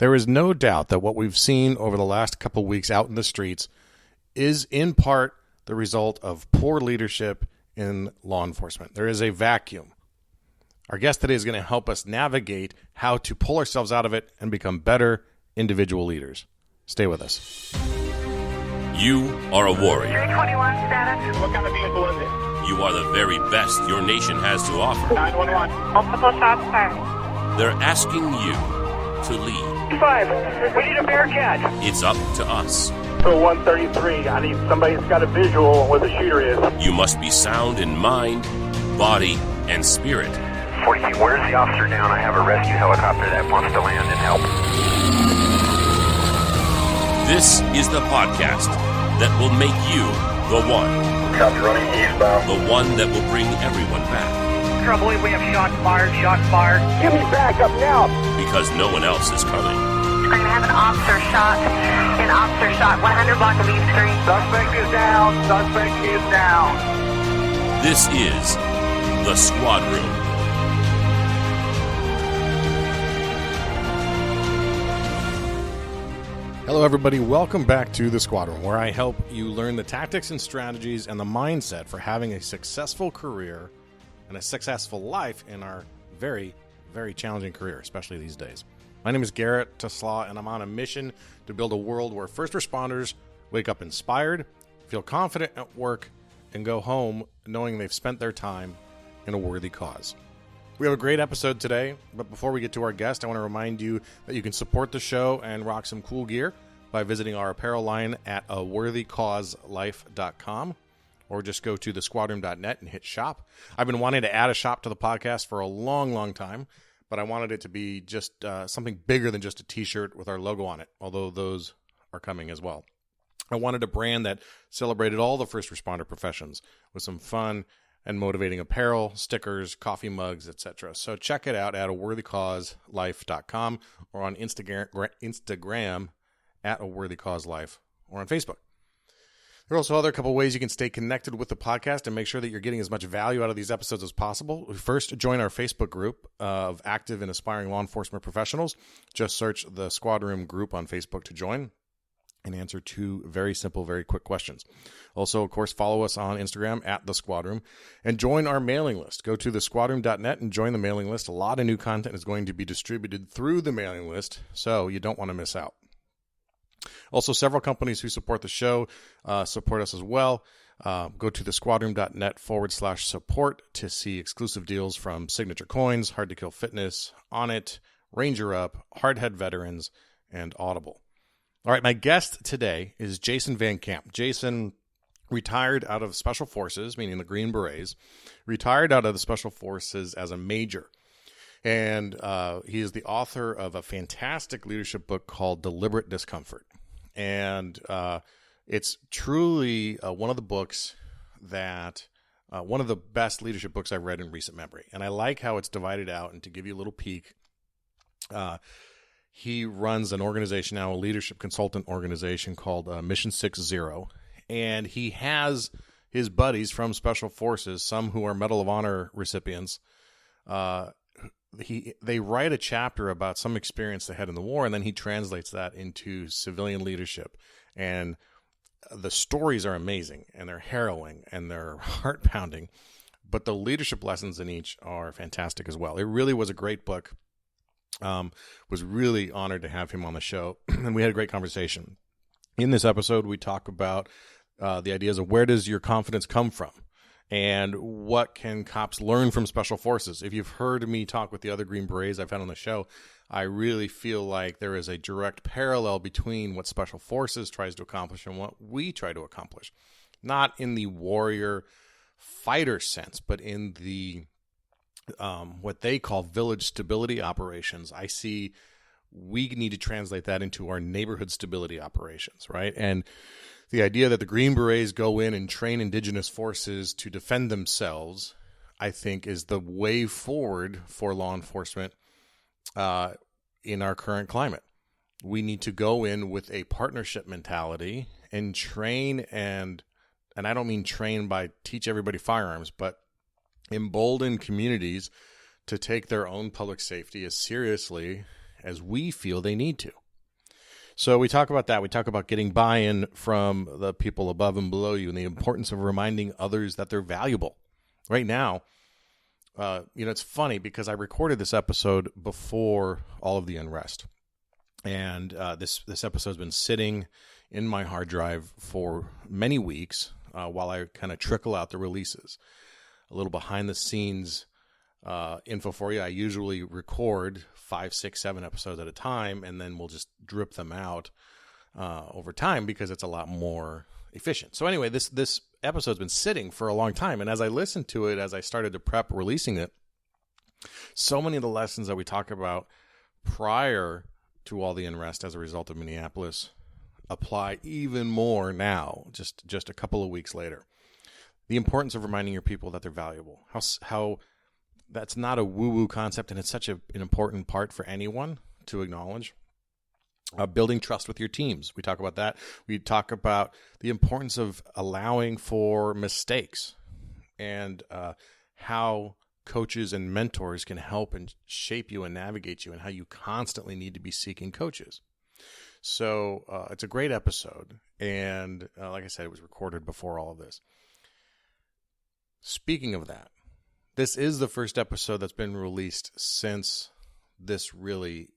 There is no doubt that what we've seen over the last couple weeks out in the streets is in part the result of poor leadership in law enforcement. There is a vacuum. Our guest today is going to help us navigate how to pull ourselves out of it and become better individual leaders. Stay with us. You are a warrior. 321 status. What kind of vehicle is it? You are the very best your nation has to offer. 911. Multiple shots fired. They're asking you to lead. 5. We need a Bearcat. It's up to us. So 133. I need somebody that's got a visual on where the shooter is. You must be sound in mind, body, and spirit. 42, where's the officer down? I have a rescue helicopter that wants to land and help. This is the podcast that will make you the one. Copy running eastbound. The one that will bring everyone back. Trouble, we have shots fired. Give me backup now. Because no one else is coming. We're going to have an officer shot. 100 block of East Street. Suspect is down. This is the Squad Room. Hello, everybody. Welcome back to the Squad Room, where I help you learn the tactics and strategies and the mindset for having a successful career and a successful life in our very, very challenging career, especially these days. My name is Garrett Teslaw, and I'm on a mission to build a world where first responders wake up inspired, feel confident at work, and go home knowing they've spent their time in a worthy cause. We have a great episode today, but before we get to our guest, I want to remind you that you can support the show and rock some cool gear by visiting our apparel line at aworthycauselife.com, or just go to thesquadroom.net and hit shop. I've been wanting to add a shop to the podcast for a long, long time, but I wanted it to be just something bigger than just a t-shirt with our logo on it, although those are coming as well. I wanted a brand that celebrated all the first responder professions with some fun and motivating apparel, stickers, coffee mugs, etc. So check it out at aworthycauselife.com or on Instagram at aworthycauselife or on Facebook. There are also other couple ways you can stay connected with the podcast and make sure that you're getting as much value out of these episodes as possible. First, join our Facebook group of active and aspiring law enforcement professionals. Just search the Squad Room group on Facebook to join and answer two very simple, very quick questions. Also, of course, follow us on Instagram at The Squad Room and join our mailing list. Go to thesquadroom.net and join the mailing list. A lot of new content is going to be distributed through the mailing list, so you don't want to miss out. Also, several companies who support the show support us as well. Go to thesquadroom.net/support to see exclusive deals from Signature Coins, Hard to Kill Fitness, Onnit, Ranger Up, Hardhead Veterans, and Audible. All right, my guest today is Jason Van Camp. Jason retired out of Special Forces, meaning the Green Berets, retired out of the Special Forces as a major. And he is the author of a fantastic leadership book called Deliberate Discomfort. And it's truly one of the books that, one of the best leadership books I've read in recent memory. And I like how it's divided out. And to give you a little peek, he runs an organization now, a leadership consultant organization called Mission 60. And he has his buddies from Special Forces, some who are Medal of Honor recipients. They write a chapter about some experience they had in the war, and then he translates that into civilian leadership. And the stories are amazing, and they're harrowing, and they're heart-pounding. But the leadership lessons in each are fantastic as well. It really was a great book. Was really honored to have him on the show, and we had a great conversation. In this episode, we talk about the ideas of where does your confidence come from, and what can cops learn from Special Forces. If you've heard me talk with the other Green Berets I've had on the show, I really feel like there is a direct parallel between what Special Forces tries to accomplish and what we try to accomplish. Not in the warrior fighter sense, but in the what they call village stability operations. I see we need to translate that into our neighborhood stability operations, right? And the idea that the Green Berets go in and train indigenous forces to defend themselves, I think, is the way forward for law enforcement in our current climate. We need to go in with a partnership mentality and train, and I don't mean train by teach everybody firearms, but embolden communities to take their own public safety as seriously as we feel they need to. So we talk about that. We talk about getting buy-in from the people above and below you and the importance of reminding others that they're valuable. Right now, it's funny because I recorded this episode before all of the unrest. And this episode's been sitting in my hard drive for many weeks while I kind of trickle out the releases. A little behind-the-scenes info for you. I usually record 5, 6, 7 episodes at a time, and then we'll just drip them out over time because it's a lot more efficient. So anyway, this episode's been sitting for a long time, and as I listened to it, as I started to prep releasing it, so many of the lessons that we talk about prior to all the unrest as a result of Minneapolis apply even more now, just a couple of weeks later. The importance of reminding your people that they're valuable. How that's not a woo-woo concept, and it's such an important part for anyone to acknowledge. Building trust with your teams. We talk about that. We talk about the importance of allowing for mistakes and how coaches and mentors can help and shape you and navigate you, and how you constantly need to be seeking coaches. So it's a great episode, and like I said, it was recorded before all of this. Speaking of that, this is the first episode that's been released since this really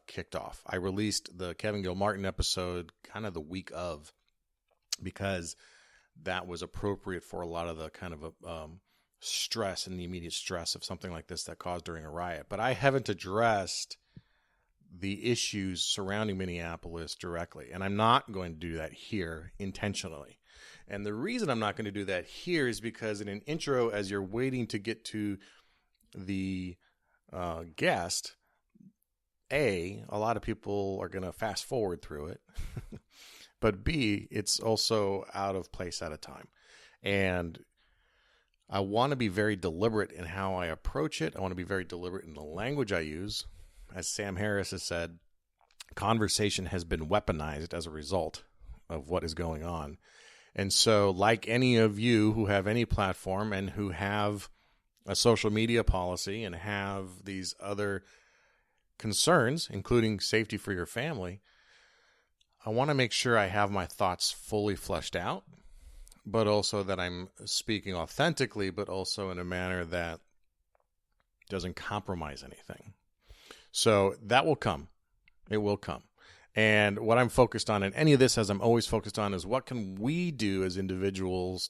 kicked off. I released the Kevin Gilmartin episode kind of the week of, because that was appropriate for a lot of the kind of stress and the immediate stress of something like this that caused during a riot. But I haven't addressed the issues surrounding Minneapolis directly, and I'm not going to do that here intentionally. And the reason I'm not going to do that here is because in an intro, as you're waiting to get to the guest, A, a lot of people are going to fast forward through it, but B, it's also out of place at a time. And I want to be very deliberate in how I approach it. I want to be very deliberate in the language I use. As Sam Harris has said, conversation has been weaponized as a result of what is going on. And so, like any of you who have any platform and who have a social media policy and have these other concerns, including safety for your family, I want to make sure I have my thoughts fully fleshed out, but also that I'm speaking authentically, but also in a manner that doesn't compromise anything. So that will come. It will come. And what I'm focused on in any of this, as I'm always focused on, is what can we do as individuals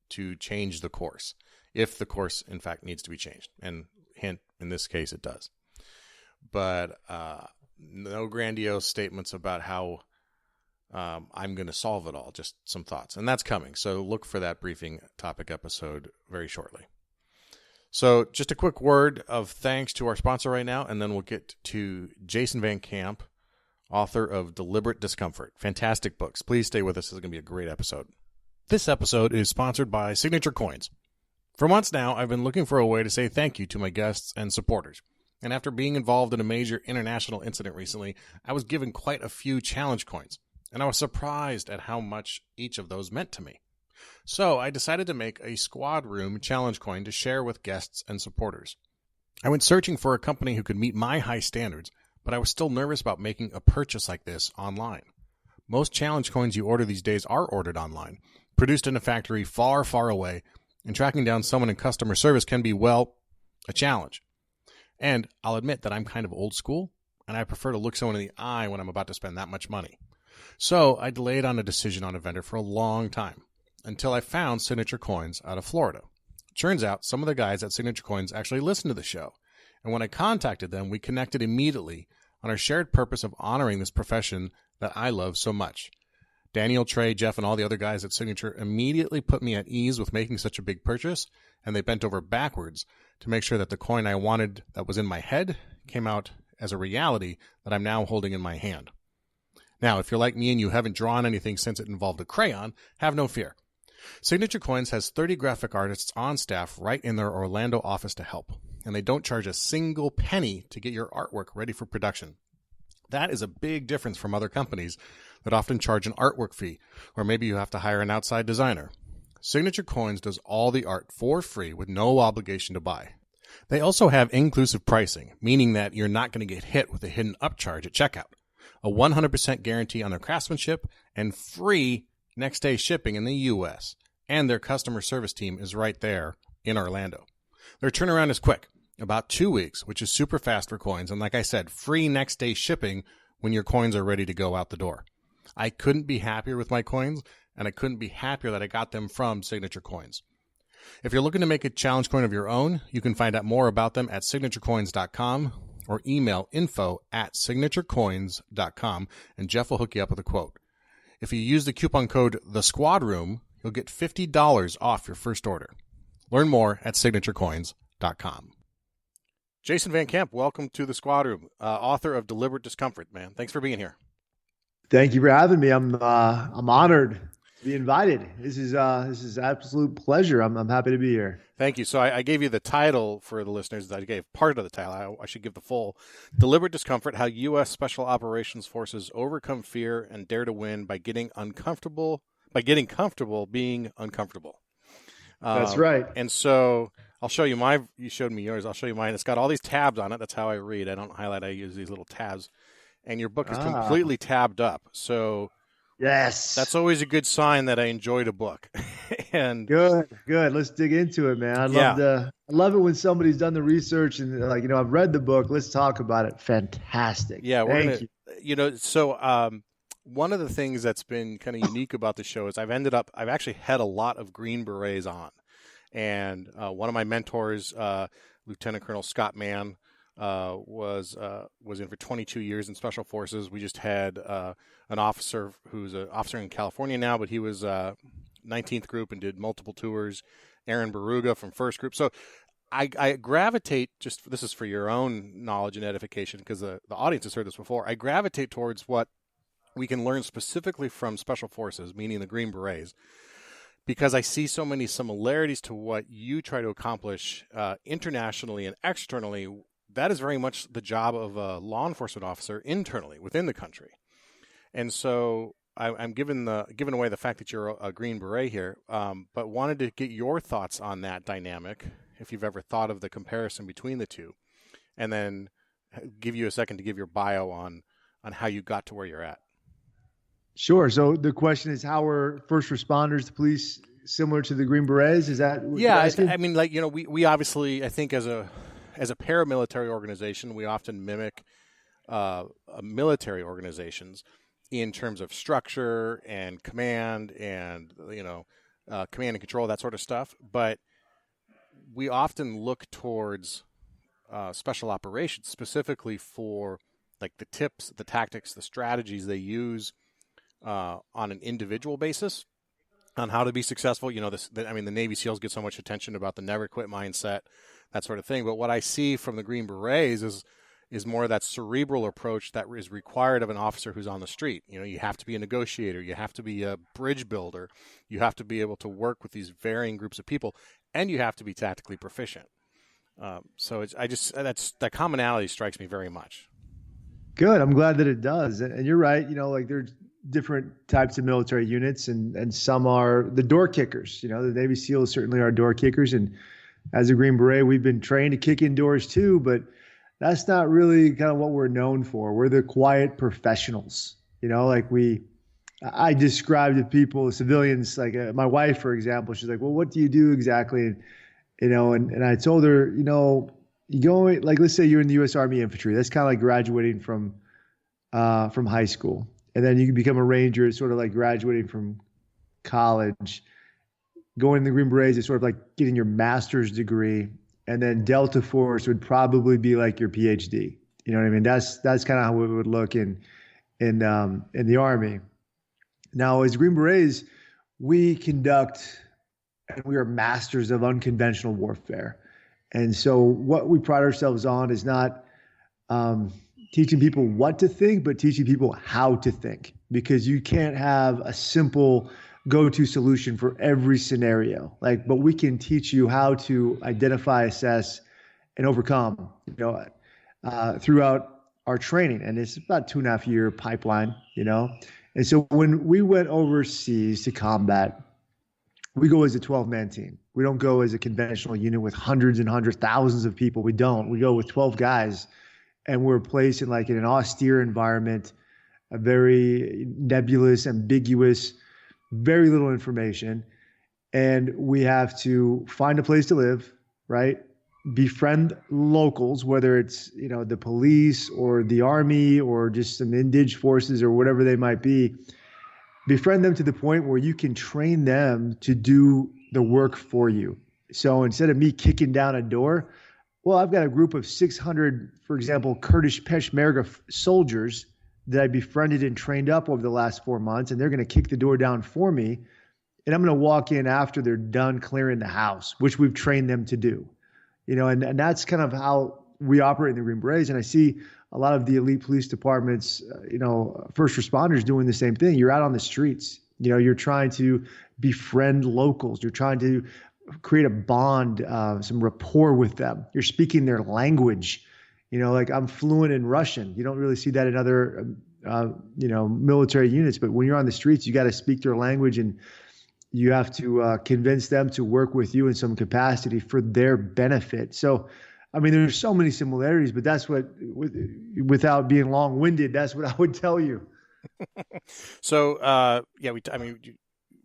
to change the course, if the course, in fact, needs to be changed. And hint, in this case, it does. But no grandiose statements about how I'm going to solve it all, just some thoughts. And that's coming. So look for that briefing topic episode very shortly. So just a quick word of thanks to our sponsor right now, and then we'll get to Jason Van Camp, author of Deliberate Discomfort. Fantastic books. Please stay with us. This is going to be a great episode. This episode is sponsored by Signature Coins. For months now, I've been looking for a way to say thank you to my guests and supporters. And after being involved in a major international incident recently, I was given quite a few challenge coins, and I was surprised at how much each of those meant to me. So I decided to make a squad room challenge coin to share with guests and supporters. I went searching for a company who could meet my high standards, but I was still nervous about making a purchase like this online. Most challenge coins you order these days are ordered online, produced in a factory far, far away, and tracking down someone in customer service can be, well, a challenge. And I'll admit that I'm kind of old school, and I prefer to look someone in the eye when I'm about to spend that much money. So I delayed on a decision on a vendor for a long time, until I found Signature Coins out of Florida. Turns out some of the guys at Signature Coins actually listen to the show, and when I contacted them, we connected immediately on our shared purpose of honoring this profession that I love so much. Daniel, Trey, Jeff, and all the other guys at Signature immediately put me at ease with making such a big purchase, and they bent over backwards to make sure that the coin I wanted that was in my head came out as a reality that I'm now holding in my hand. Now, if you're like me and you haven't drawn anything since it involved a crayon, have no fear. Signature Coins has 30 graphic artists on staff right in their Orlando office to help, and they don't charge a single penny to get your artwork ready for production. That is a big difference from other companies that often charge an artwork fee, or maybe you have to hire an outside designer. Signature Coins does all the art for free with no obligation to buy. They also have inclusive pricing, meaning that you're not going to get hit with a hidden upcharge at checkout, a 100% guarantee on their craftsmanship, and free next-day shipping in the U.S. And their customer service team is right there in Orlando. Their turnaround is quick, about 2 weeks, which is super fast for coins. And like I said, free next-day shipping when your coins are ready to go out the door. I couldn't be happier with my coins, and I couldn't be happier that I got them from Signature Coins. If you're looking to make a challenge coin of your own, you can find out more about them at signaturecoins.com or email info@signaturecoins.com, and Jeff will hook you up with a quote. If you use the coupon code THESQUADROOM, you'll get $50 off your first order. Learn more at signaturecoins.com. Jason Van Camp, welcome to the Squad Room, author of Deliberate Discomfort, man. Thanks for being here. Thank you for having me. I'm honored to be invited. This is absolute pleasure. I'm happy to be here. Thank you. So I gave you the title for the listeners. I gave part of the title. I should give the full. Deliberate Discomfort: How U.S. Special Operations Forces Overcome Fear and Dare to Win by getting comfortable being uncomfortable. That's right. And so I'll show you my. You showed me yours. I'll show you mine. It's got all these tabs on it. That's how I read. I don't highlight. I use these little tabs. And your book is completely tabbed up. So yes, that's always a good sign that I enjoyed a book. And good. Let's dig into it, man. I love it when somebody's done the research and like, I've read the book. Let's talk about it. Fantastic. Yeah, Thank you. So one of the things that's been kind of unique about the show is I've actually had a lot of Green Berets on. And one of my mentors, Lieutenant Colonel Scott Mann, was in for 22 years in Special Forces. We just had an officer who's an officer in California now, but he was 19th Group and did multiple tours. Aaron Baruga from 1st Group. So I gravitate, just this is for your own knowledge and edification, because the audience has heard this before. I gravitate towards what we can learn specifically from Special Forces, meaning the Green Berets, because I see so many similarities to what you try to accomplish internationally and externally. That is very much the job of a law enforcement officer internally within the country. And so I'm giving away the fact that you're a Green Beret here, but wanted to get your thoughts on that dynamic, if you've ever thought of the comparison between the two, and then give you a second to give your bio on how you got to where you're at. Sure. So the question is, how are first responders, the police, similar to the Green Berets? Is that what you're asking? I mean, we obviously, I think as a paramilitary organization, we often mimic military organizations in terms of structure and command and, command and control, that sort of stuff. But we often look towards special operations specifically for like the tips, the tactics, the strategies they use on an individual basis on how to be successful. The Navy SEALs get so much attention about the never quit mindset, that sort of thing. But what I see from the Green Berets is more of that cerebral approach that is required of an officer who's on the street. You have to be a negotiator. You have to be a bridge builder. You have to be able to work with these varying groups of people, and you have to be tactically proficient. So that commonality strikes me very much. Good. I'm glad that it does. And you're right. There's different types of military units, and some are the door kickers. The Navy SEALs certainly are door kickers. And as a Green Beret, we've been trained to kick in doors too, but that's not really kind of what we're known for. We're the quiet professionals. I describe to people, civilians, like my wife, for example, she's like, well, what do you do exactly? And I told her, you go, like, let's say you're in the U.S. Army Infantry. That's kind of like graduating from high school. And then you can become a Ranger. It's sort of like graduating from college. Going to the Green Berets is sort of like getting your master's degree. And then Delta Force would probably be like your PhD. You know what I mean? That's kind of how it would look in the Army. Now, as Green Berets, we conduct, and we are masters of unconventional warfare. And so what we pride ourselves on is not teaching people what to think, but teaching people how to think, because you can't have a simple go-to solution for every scenario. But we can teach you how to identify, assess, and overcome, throughout our training. And it's about 2.5 year pipeline, And so when we went overseas to combat, we go as a 12-man team. We don't go as a conventional unit with hundreds and hundreds, thousands of people. We don't. We go with 12 guys, and we're placed in like in an austere environment, a very nebulous, ambiguous, very little information. And we have to find a place to live, right? Befriend locals, whether it's, the police or the army or just some indige forces or whatever they might be. Befriend them to the point where you can train them to do the work for you. So instead of me kicking down a door, well, I've got a group of 600, for example, Kurdish Peshmerga soldiers that I befriended and trained up over the last 4 months, and they're going to kick the door down for me. And I'm going to walk in after they're done clearing the house, which we've trained them to do. And that's kind of how we operate in the Green Berets. And I see a lot of the elite police departments, first responders doing the same thing. You're out on the streets. You're trying to befriend locals. You're trying to create a bond, some rapport with them. You're speaking their language. Like I'm fluent in Russian. You don't really see that in other, military units. But when you're on the streets, you got to speak their language, and you have to convince them to work with you in some capacity for their benefit. So, I mean, there's so many similarities, but that's what, without being long-winded, that's what I would tell you. So,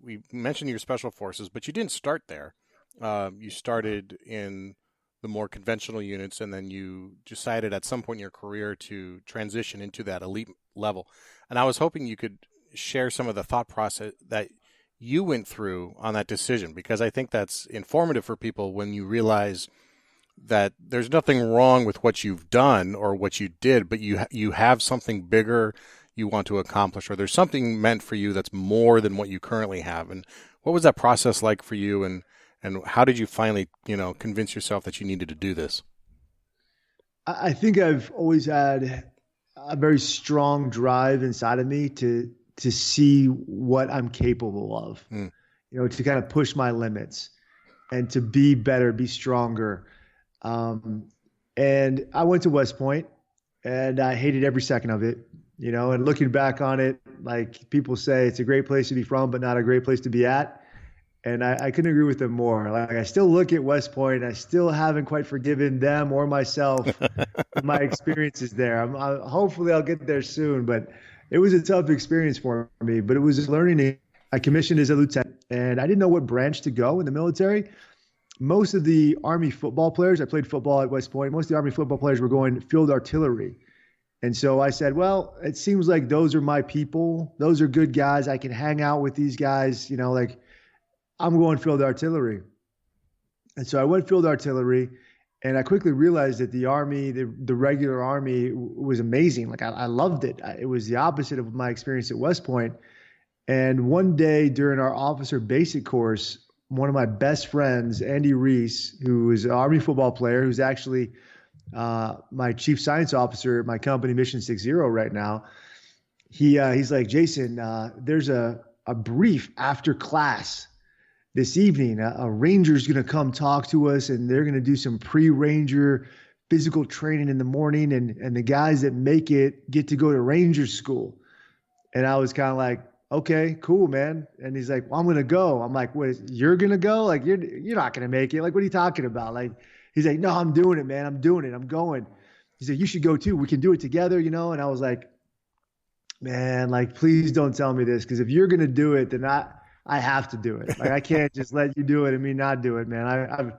we mentioned your special forces, but you didn't start there. You started in the more conventional units, and then you decided at some point in your career to transition into that elite level. And I was hoping you could share some of the thought process that you went through on that decision, because I think that's informative for people when you realize that there's nothing wrong with what you've done or what you did, but you have something bigger you want to accomplish, or there's something meant for you that's more than what you currently have. And what was that process like for you, and how did you finally, convince yourself that you needed to do this? I think I've always had a very strong drive inside of me to see what I'm capable of, to kind of push my limits and to be better, be stronger. And I went to West Point, and I hated every second of it, and looking back on it, like people say, it's a great place to be from, but not a great place to be at. And I couldn't agree with them more. Like, I still look at West Point, and I still haven't quite forgiven them or myself for my experiences there. Hopefully I'll get there soon, but it was a tough experience for me, but it was learning. I commissioned as a lieutenant, and I didn't know what branch to go in the military. Most of the Army football players, I played football at West Point, most of the Army football players were going field artillery. And so I said, well, it seems like those are my people. Those are good guys. I can hang out with these guys, I'm going field artillery. And so I went field artillery, and I quickly realized that the Army, the regular Army, was amazing. Like, I loved it. It was the opposite of my experience at West Point. And one day during our officer basic course, one of my best friends, Andy Reese, who is an Army football player, who's actually my chief science officer at my company, Mission 60 right now, he's like, Jason, there's a brief after class this evening. A ranger's going to come talk to us, and they're going to do some pre-ranger physical training in the morning, and the guys that make it get to go to ranger school. And I was kind of like, okay, cool, man. And he's like, well, I'm going to go. I'm like, what, you're going to go? Like, you're not going to make it. Like, what are you talking about? Like, he's like, no, I'm doing it, man. I'm doing it. I'm going. He said, you should go too. We can do it together, And I was like, man, like, please don't tell me this, because if you're going to do it, then I have to do it. Like, I can't just let you do it and me not do it, man.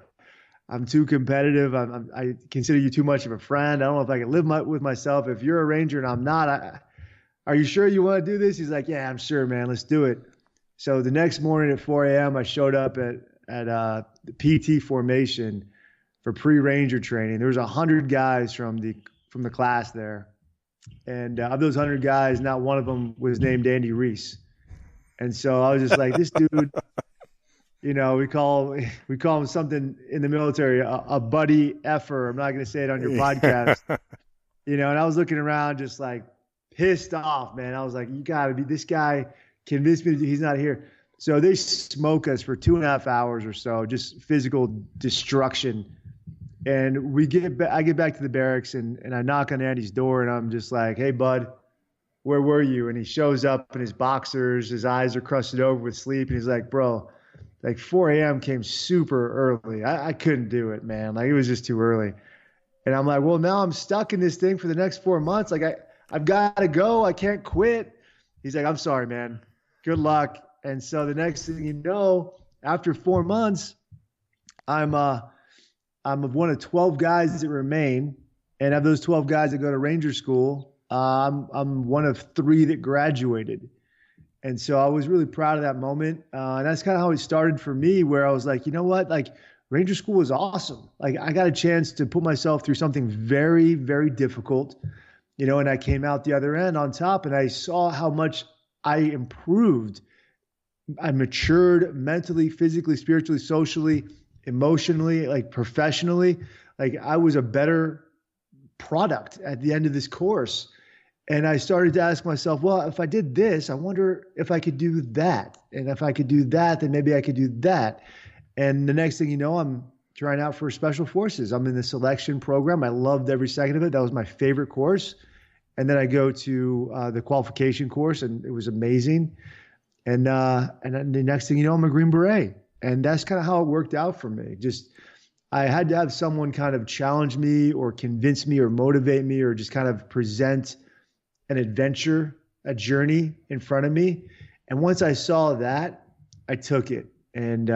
I'm too competitive. I consider you too much of a friend. I don't know if I can live with myself. If you're a ranger and I'm not, are you sure you want to do this? He's like, yeah, I'm sure, man. Let's do it. So the next morning at 4 a.m., I showed up at the PT formation for pre-ranger training. There was 100 guys from the class there. And of those 100 guys, not one of them was named Andy Reese. And so I was just like, this dude, we call him something in the military, a buddy effer. I'm not going to say it on your podcast. And I was looking around just like pissed off, man. I was like, you got to be, this guy convinced me that he's not here. So they smoke us for 2.5 hours or so, just physical destruction. And I get back to the barracks, and I knock on Andy's door, and I'm just like, hey, bud, where were you? And he shows up in his boxers. His eyes are crusted over with sleep. And he's like, bro, Like 4 a.m. came super early. I couldn't do it, man. Like it was just too early. And I'm like, well, now I'm stuck in this thing for the next 4 months. Like I've got to go. I can't quit. He's like, I'm sorry, man. Good luck. And so the next thing you know, after 4 months, I'm one of 12 guys that remain. And of those 12 guys that go to Ranger School, I'm one of 3 that graduated. And so I was really proud of that moment. And that's kind of how it started for me, where I was like, you know what? Like Ranger School was awesome. Like I got a chance to put myself through something very, very difficult, and I came out the other end on top, and I saw how much I improved. I matured mentally, physically, spiritually, socially, emotionally, like professionally. Like I was a better product at the end of this course. And I started to ask myself, well, if I did this, I wonder if I could do that. And if I could do that, then maybe I could do that. And the next thing you know, I'm trying out for Special Forces. I'm in the selection program. I loved every second of it. That was my favorite course. And then I go to the qualification course, and it was amazing. And then the next thing you know, I'm a Green Beret. And that's kind of how it worked out for me. Just I had to have someone kind of challenge me or convince me or motivate me or just kind of present an adventure, a journey in front of me. And once I saw that, I took it. And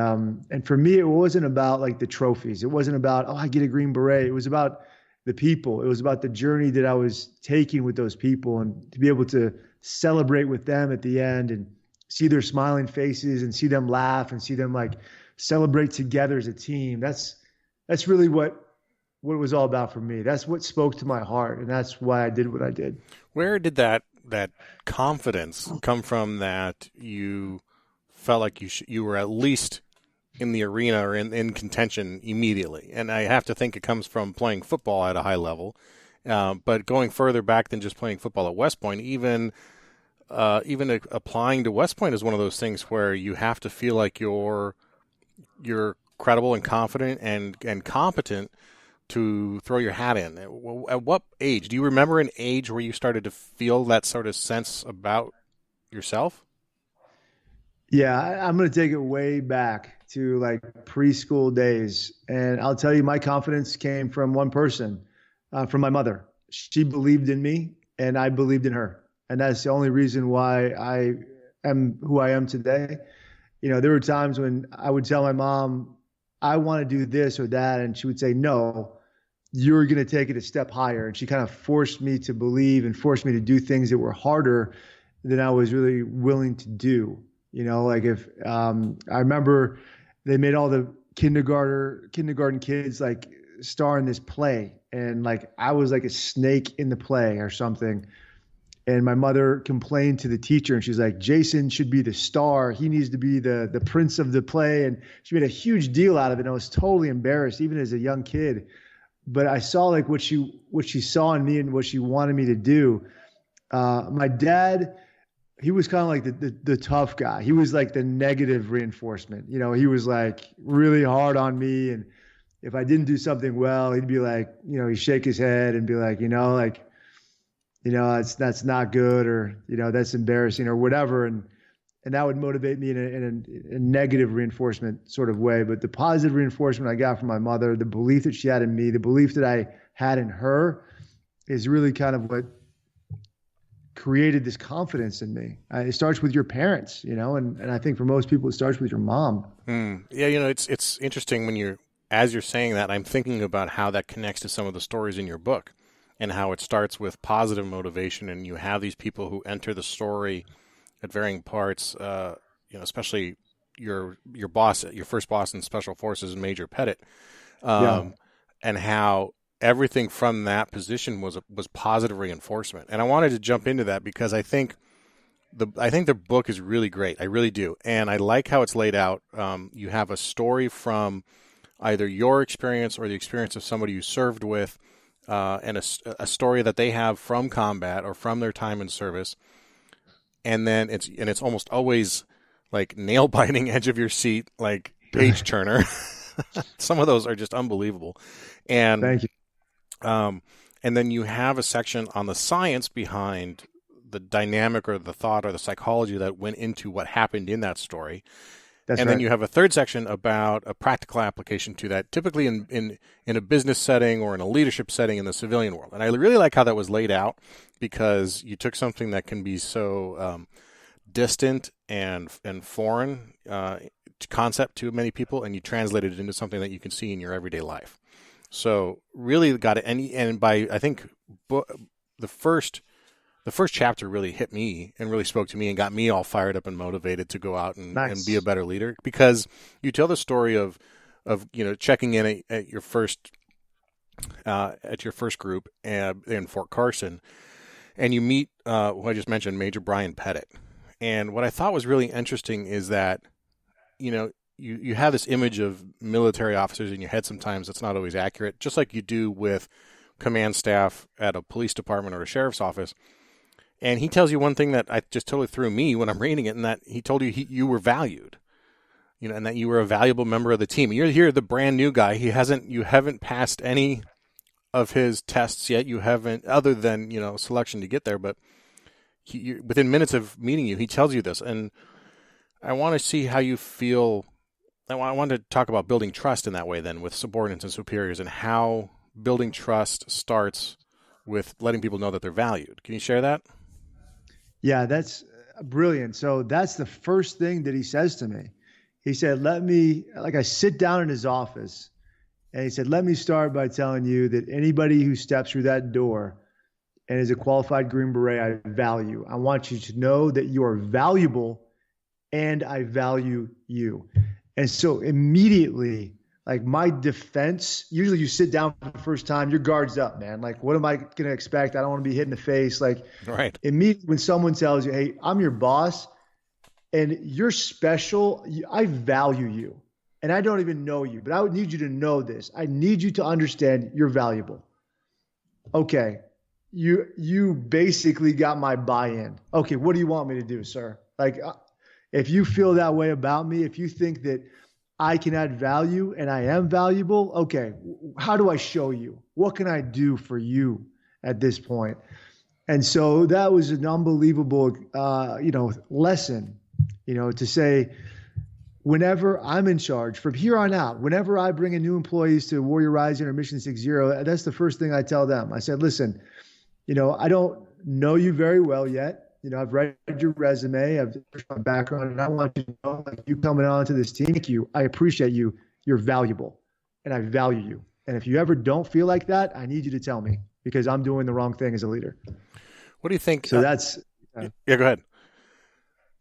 for me, it wasn't about like the trophies. It wasn't about, I get a Green Beret. It was about the people. It was about the journey that I was taking with those people, and to be able to celebrate with them at the end and see their smiling faces and see them laugh and see them like celebrate together as a team. That's really what it was all about for me. That's what spoke to my heart, and that's why I did what I did. Where did that confidence come from, that you felt like you were at least in the arena or in contention immediately? And I have to think it comes from playing football at a high level, but going further back than just playing football at West Point, even applying to West Point is one of those things where you have to feel like you're credible and confident and competent to throw your hat in. At what age? Do you remember an age where you started to feel that sort of sense about yourself? Yeah, I'm going to take it way back to like preschool days. And I'll tell you, my confidence came from one person, from my mother. She believed in me and I believed in her. And that's the only reason why I am who I am today. There were times when I would tell my mom, I want to do this or that. And she would say, no, you're going to take it a step higher. And she kind of forced me to believe and forced me to do things that were harder than I was really willing to do. Like if I remember they made all the kindergarten kids like star in this play. And like I was like a snake in the play or something. And my mother complained to the teacher, and she's like, Jason should be the star. He needs to be the prince of the play. And she made a huge deal out of it. And I was totally embarrassed, even as a young kid. But I saw like what she saw in me and what she wanted me to do. My dad, he was kind of like the tough guy. He was like the negative reinforcement. He was like really hard on me. And if I didn't do something well, he'd be like, he'd shake his head and be like, that's not good, or, that's embarrassing or whatever. And that would motivate me in a negative reinforcement sort of way. But the positive reinforcement I got from my mother, the belief that she had in me, the belief that I had in her, is really kind of what created this confidence in me. It starts with your parents, and I think for most people it starts with your mom. Yeah, it's interesting as you're saying that, I'm thinking about how that connects to some of the stories in your book, and how it starts with positive motivation, and you have these people who enter the story at varying parts, especially your boss, your first boss in Special Forces, Major Pettit, and how everything from that position was positive reinforcement. And I wanted to jump into that because I think the book is really great. I really do. And I like how it's laid out. You have a story from either your experience or the experience of somebody you served with, and a story that they have from combat or from their time in service. And then it's almost always like nail biting, edge of your seat, like page turner. Some of those are just unbelievable. And thank you. And then you have a section on the science behind the dynamic or the thought or the psychology that went into what happened in that story. That's and right. then you have a third section about a practical application to that, typically in a business setting or in a leadership setting in the civilian world. And I really like how that was laid out, because you took something that can be so distant and foreign concept to many people, and you translated it into something that you can see in your everyday life. So really got it. And by, I think, the first chapter really hit me and really spoke to me and got me all fired up and motivated to go out and be a better leader, because you tell the story of checking in at your first group in Fort Carson, and you meet who I just mentioned, Major Brian Pettit. And what I thought was really interesting is that you have this image of military officers in your head sometimes that's not always accurate, just like you do with command staff at a police department or a sheriff's office. And he tells you one thing that I just totally threw me when I'm reading it, and that he told you you were valued, and that you were a valuable member of the team. You're the brand new guy. You haven't passed any of his tests yet. You haven't, other than, selection to get there, but within minutes of meeting you, he tells you this. And I want to see how you feel. I want to talk about building trust in that way then with subordinates and superiors, and how building trust starts with letting people know that they're valued. Can you share that? Yeah, that's brilliant. So that's the first thing that he says to me. He said, I sit down in his office, and he said, let me start by telling you that anybody who steps through that door and is a qualified Green Beret, I value. I want you to know that you are valuable, and I value you. And so immediately, like, my defense, usually you sit down for the first time, your guard's up, man. Like, what am I going to expect? I don't want to be hit in the face. Like, right. Immediately when someone tells you, hey, I'm your boss and you're special, I value you. And I don't even know you, but I would need you to know this. I need you to understand you're valuable. Okay. You basically got my buy-in. Okay. What do you want me to do, sir? Like, if you feel that way about me, if you think that I can add value and I am valuable, okay, how do I show you? What can I do for you at this point? And so that was an unbelievable, lesson, to say, whenever I'm in charge from here on out, whenever I bring in new employees to Warrior Rising or Mission 60, that's the first thing I tell them. I said, listen, I don't know you very well yet. I've read your resume, I've read my background, and I want you to know, like, you coming on to this team, thank you. I appreciate you. You're valuable, and I value you. And if you ever don't feel like that, I need you to tell me, because I'm doing the wrong thing as a leader. What do you think? So that's yeah, go ahead.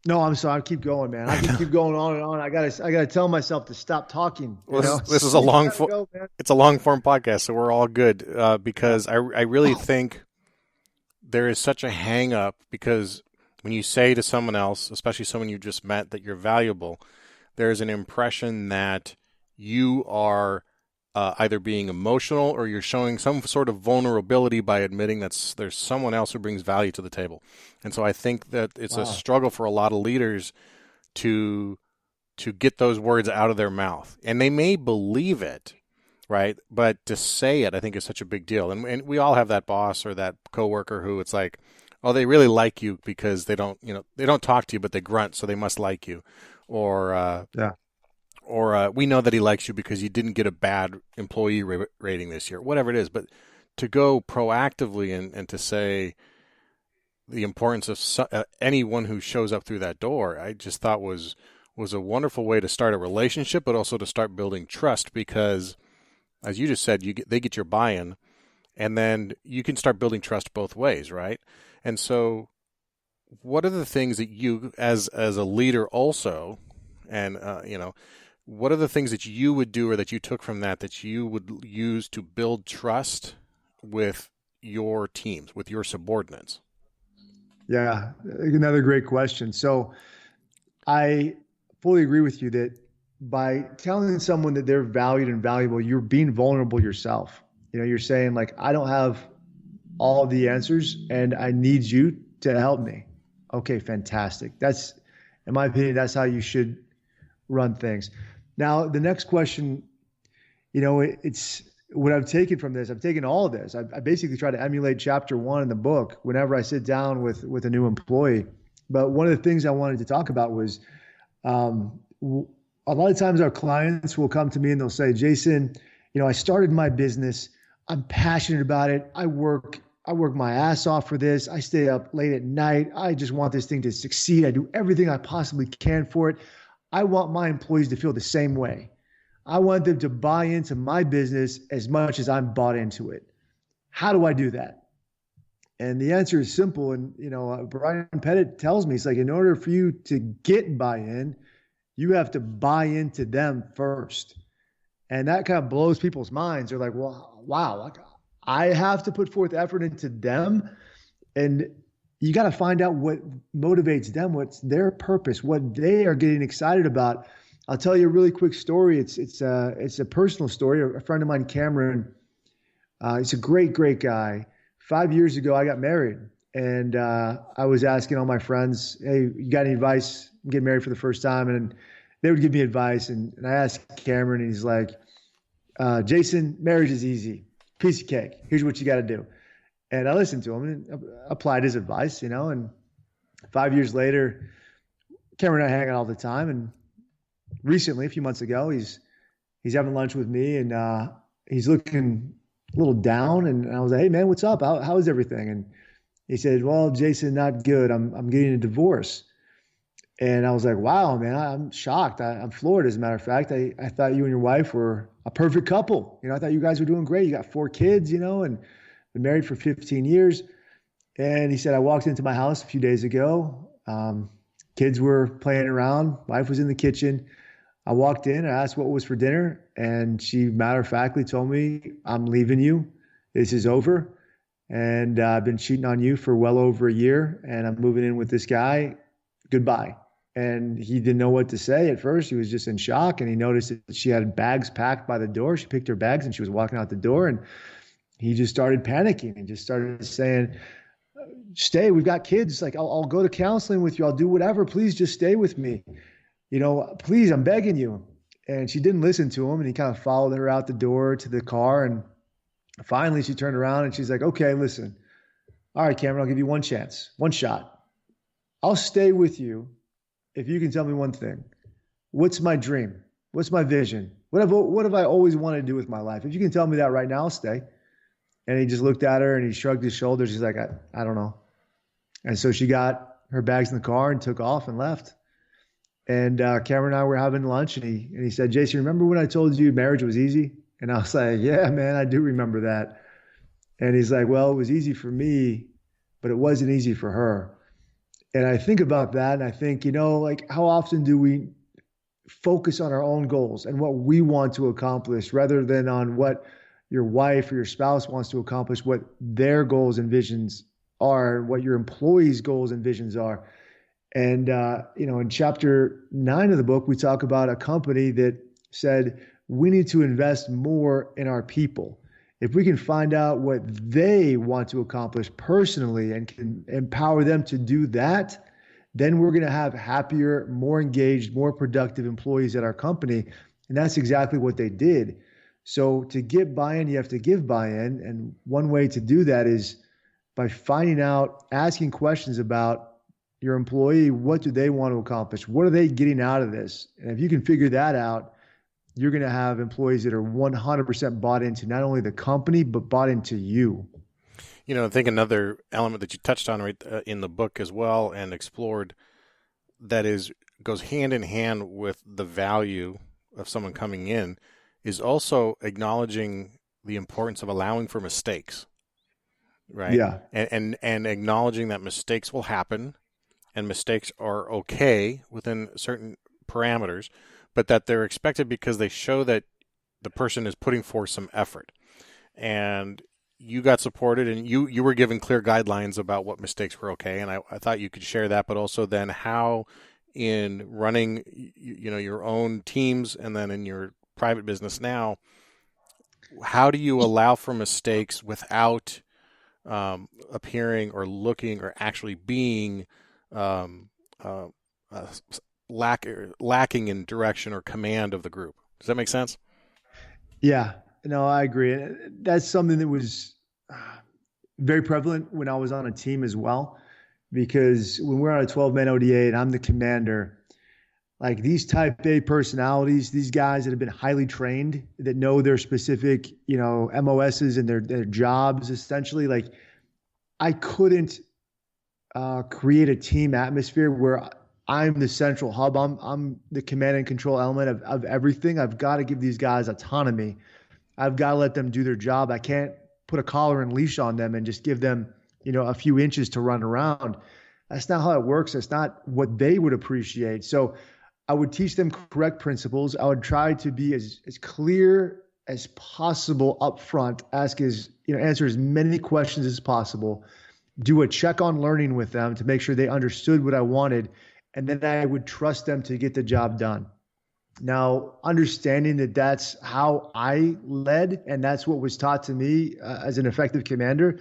No, I'm sorry. I keep going, man. I can keep going on and on. I gotta tell myself to stop talking. Well, this is a long form. It's a long form podcast, so we're all good, because I really think there is such a hang up, because when you say to someone else, especially someone you just met, that you're valuable, there's an impression that you are either being emotional or you're showing some sort of vulnerability by admitting that there's someone else who brings value to the table. And so I think that it's a struggle for a lot of leaders to get those words out of their mouth. And they may believe it, right? But to say it, I think, is such a big deal. And we all have that boss or that coworker who it's like, oh, they really like you because they don't talk to you, but they grunt, so they must like you. Or we know that he likes you because you didn't get a bad employee rating this year, whatever it is. But to go proactively and to say the importance of anyone who shows up through that door, I just thought was a wonderful way to start a relationship, but also to start building trust, because, as you just said, they get your buy-in, and then you can start building trust both ways, right? And so what are the things that you, as a leader also, and, what are the things that you would do or that you took from that you would use to build trust with your teams, with your subordinates? Yeah, another great question. So I fully agree with you that by telling someone that they're valued and valuable, you're being vulnerable yourself. You're saying, like, I don't have all the answers and I need you to help me. Okay, fantastic. That's, in my opinion, that's how you should run things. Now, the next question, it's what I've taken from this. I've taken all of this. I basically try to emulate chapter 1 in the book whenever I sit down with a new employee. But one of the things I wanted to talk about was a lot of times our clients will come to me and they'll say, Jason, I started my business. I'm passionate about it. I work my ass off for this. I stay up late at night. I just want this thing to succeed. I do everything I possibly can for it. I want my employees to feel the same way. I want them to buy into my business as much as I'm bought into it. How do I do that? And the answer is simple. And, Brian Pettit tells me, it's like, in order for you to get buy-in, you have to buy into them first. And that kind of blows people's minds. They're like, well, wow, I have to put forth effort into them. And you got to find out what motivates them, what's their purpose, what they are getting excited about. I'll tell you a really quick story. It's a personal story. A friend of mine, Cameron, he's a great, great guy. 5 years ago, I got married. And I was asking all my friends, hey, you got any advice? I'm getting married for the first time. And they would give me advice. And I asked Cameron, and he's like, Jason, marriage is easy. Piece of cake. Here's what you got to do. And I listened to him and applied his advice, and 5 years later, Cameron and I hang out all the time. And recently, a few months ago, he's having lunch with me, and he's looking a little down. And I was like, hey, man, what's up? How is everything? And he said, well, Jason, not good. I'm getting a divorce. And I was like, wow, man, I'm shocked. I'm floored, as a matter of fact. I thought you and your wife were a perfect couple. I thought you guys were doing great. You got 4 kids, and been married for 15 years. And he said, I walked into my house a few days ago. Kids were playing around. Wife was in the kitchen. I walked in. I asked what was for dinner. And she matter-of-factly told me, I'm leaving you. This is over. And I've been cheating on you for well over a year. And I'm moving in with this guy. Goodbye. And he didn't know what to say at first. He was just in shock. And he noticed that she had bags packed by the door. She picked her bags and she was walking out the door. And he just started panicking and just started saying, stay, we've got kids. Like, I'll go to counseling with you. I'll do whatever. Please just stay with me. Please, I'm begging you. And she didn't listen to him. And he kind of followed her out the door to the car. And finally she turned around and she's like, okay, listen. All right, Cameron, I'll give you one chance, one shot. I'll stay with you if you can tell me one thing. What's my dream? What's my vision? What have I always wanted to do with my life? If you can tell me that right now, I'll stay. And he just looked at her and he shrugged his shoulders. He's like, I don't know. And so she got her bags in the car and took off and left. And Cameron and I were having lunch, and he said, Jason, remember when I told you marriage was easy? And I was like, yeah, man, I do remember that. And he's like, well, it was easy for me, but it wasn't easy for her. And I think about that, and I think, like, how often do we focus on our own goals and what we want to accomplish rather than on what your wife or your spouse wants to accomplish, what their goals and visions are, what your employees' goals and visions are. And, in chapter 9 of the book, we talk about a company that said, we need to invest more in our people. If we can find out what they want to accomplish personally and can empower them to do that, then we're going to have happier, more engaged, more productive employees at our company. And that's exactly what they did. So to get buy-in, you have to give buy-in. And one way to do that is by finding out, asking questions about your employee. What do they want to accomplish? What are they getting out of this? And if you can figure that out, you're going to have employees that are 100% bought into not only the company, but bought into you. I think another element that you touched on right in the book as well and explored that goes hand in hand with the value of someone coming in is also acknowledging the importance of allowing for mistakes, right? Yeah. And acknowledging that mistakes will happen and mistakes are okay within certain parameters, but that they're expected because they show that the person is putting forth some effort. And you got supported and you were given clear guidelines about what mistakes were okay. And I thought you could share that, but also then how in running, your own teams and then in your private business now, how do you allow for mistakes without appearing or looking or actually being lacking in direction or command of the group? Does that make sense? Yeah, no, I agree. That's something that was very prevalent when I was on a team as well, because when we're on a 12-man ODA and I'm the commander, like these type A personalities, these guys that have been highly trained, that know their specific, MOSs and their jobs, essentially, like I couldn't create a team atmosphere where I'm the central hub. I'm the command and control element of everything. I've got to give these guys autonomy. I've got to let them do their job. I can't put a collar and leash on them and just give them, a few inches to run around. That's not how it works. That's not what they would appreciate. So I would teach them correct principles. I would try to be as clear as possible up front, answer as many questions as possible, do a check on learning with them to make sure they understood what I wanted. And then I would trust them to get the job done. Now, understanding that that's how I led and that's what was taught to me as an effective commander,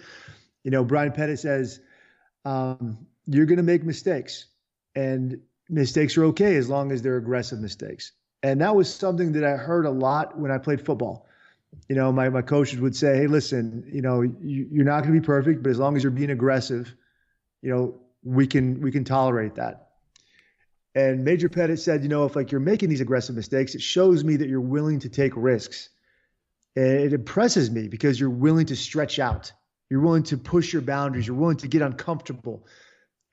Brian Pettit says, you're going to make mistakes, and mistakes are okay as long as they're aggressive mistakes. And that was something that I heard a lot when I played football. My coaches would say, hey, listen, you're not going to be perfect, but as long as you're being aggressive, we can tolerate that. And Major Pettit said, if you're making these aggressive mistakes, it shows me that you're willing to take risks. And it impresses me because you're willing to stretch out. You're willing to push your boundaries. You're willing to get uncomfortable.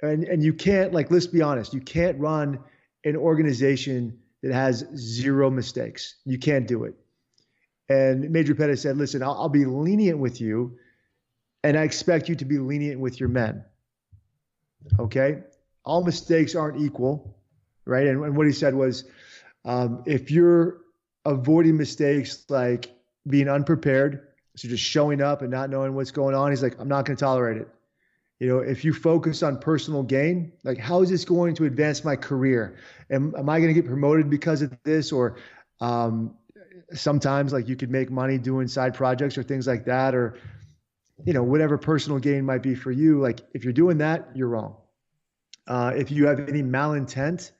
And you can't, let's be honest, you can't run an organization that has zero mistakes. You can't do it. And Major Pettit said, listen, I'll be lenient with you, and I expect you to be lenient with your men. Okay? All mistakes aren't equal. Right. And what he said was, if you're avoiding mistakes like being unprepared, so just showing up and not knowing what's going on, he's like, I'm not going to tolerate it. If you focus on personal gain, like how is this going to advance my career? Am I going to get promoted because of this? Or sometimes you could make money doing side projects or things like that, or, whatever personal gain might be for you. If you're doing that, you're wrong. If you have any malintent,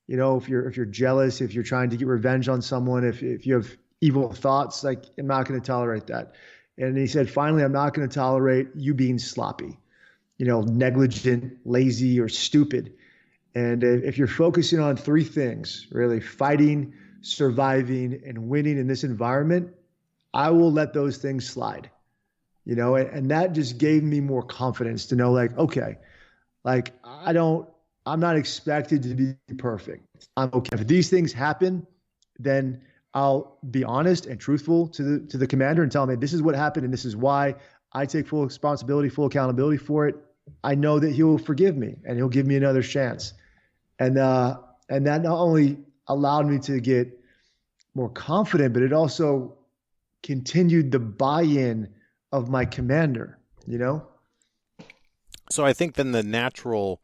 if you're jealous, if you're trying to get revenge on someone, if you have evil thoughts, I'm not going to tolerate that. And he said, finally, I'm not going to tolerate you being sloppy, negligent, lazy, or stupid. And if you're focusing on three things, really fighting, surviving, and winning in this environment, I will let those things slide, and that just gave me more confidence to know okay, I'm not expected to be perfect. I'm okay. If these things happen, then I'll be honest and truthful to the commander and tell him, this is what happened and this is why. I take full responsibility, full accountability for it. I know that he'll forgive me and he'll give me another chance. And that not only allowed me to get more confident, but it also continued the buy-in of my commander, So I think then the natural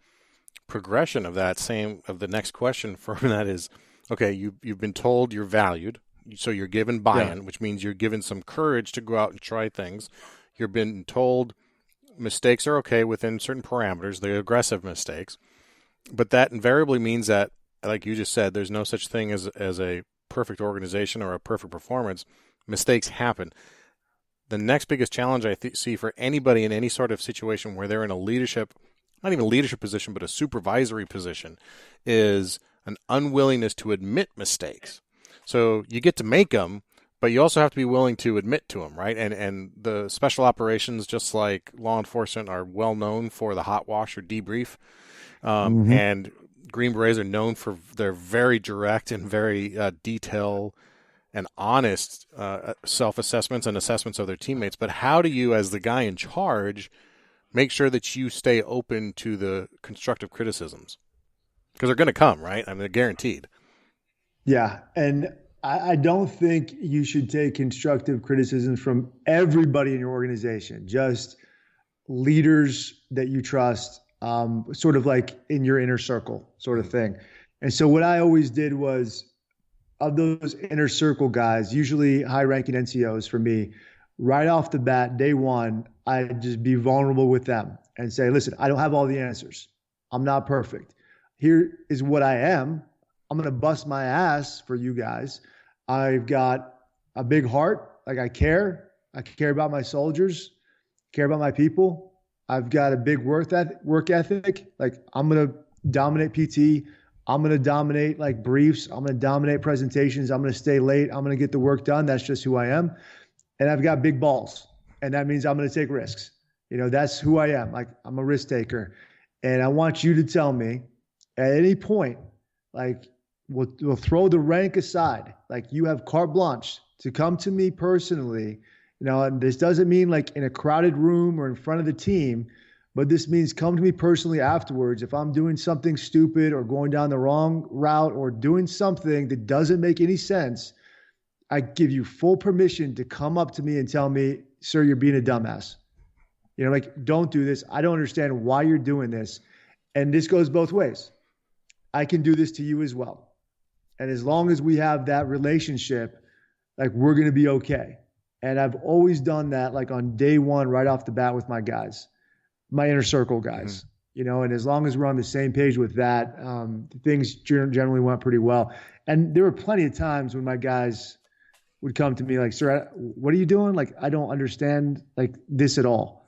progression of the next question from that is, okay, you've been told you're valued, so you're given buy-in, which means you're given some courage to go out and try things. You've been told mistakes are okay within certain parameters, the aggressive mistakes, but that invariably means that, like you just said, there's no such thing as a perfect organization or a perfect performance. Mistakes happen. The next biggest challenge I see for anybody in any sort of situation where they're in a leadership, not even a leadership position, but a supervisory position, is an unwillingness to admit mistakes. So you get to make them, but you also have to be willing to admit to them, right? And the special operations, just like law enforcement, are well known for the hot wash or debrief. And Green Berets are known for their very direct and very detailed and honest self-assessments and assessments of their teammates. But how do you, as the guy in charge, make sure that you stay open to the constructive criticisms? Because they're going to come, right? I mean, they're guaranteed. Yeah. And I don't think you should take constructive criticism from everybody in your organization, just leaders that you trust, sort of like in your inner circle sort of thing. And so what I always did was, of those inner circle guys, usually high-ranking NCOs for me, right off the bat, day one, I'd just be vulnerable with them and say, listen, I don't have all the answers. I'm not perfect. Here is what I am. I'm going to bust my ass for you guys. I've got a big heart. I care. I care about my soldiers, care about my people. I've got a big work ethic. I'm going to dominate PT. I'm going to dominate like briefs. I'm going to dominate presentations. I'm going to stay late. I'm going to get the work done. That's just who I am. And I've got big balls. And that means I'm going to take risks. That's who I am. Like, I'm a risk taker. And I want you to tell me at any point, like, we'll throw the rank aside. Like, you have carte blanche to come to me personally. And this doesn't mean like in a crowded room or in front of the team, but this means come to me personally afterwards. If I'm doing something stupid or going down the wrong route or doing something that doesn't make any sense, I give you full permission to come up to me and tell me, sir, you're being a dumbass. Like, don't do this. I don't understand why you're doing this. And this goes both ways. I can do this to you as well. And as long as we have that relationship, like, we're going to be okay. And I've always done that, like, on day one, right off the bat with my guys, my inner circle guys, and as long as we're on the same page with that, things generally went pretty well. And there were plenty of times when my guys would come to me like, sir, what are you doing? Like, I don't understand like this at all.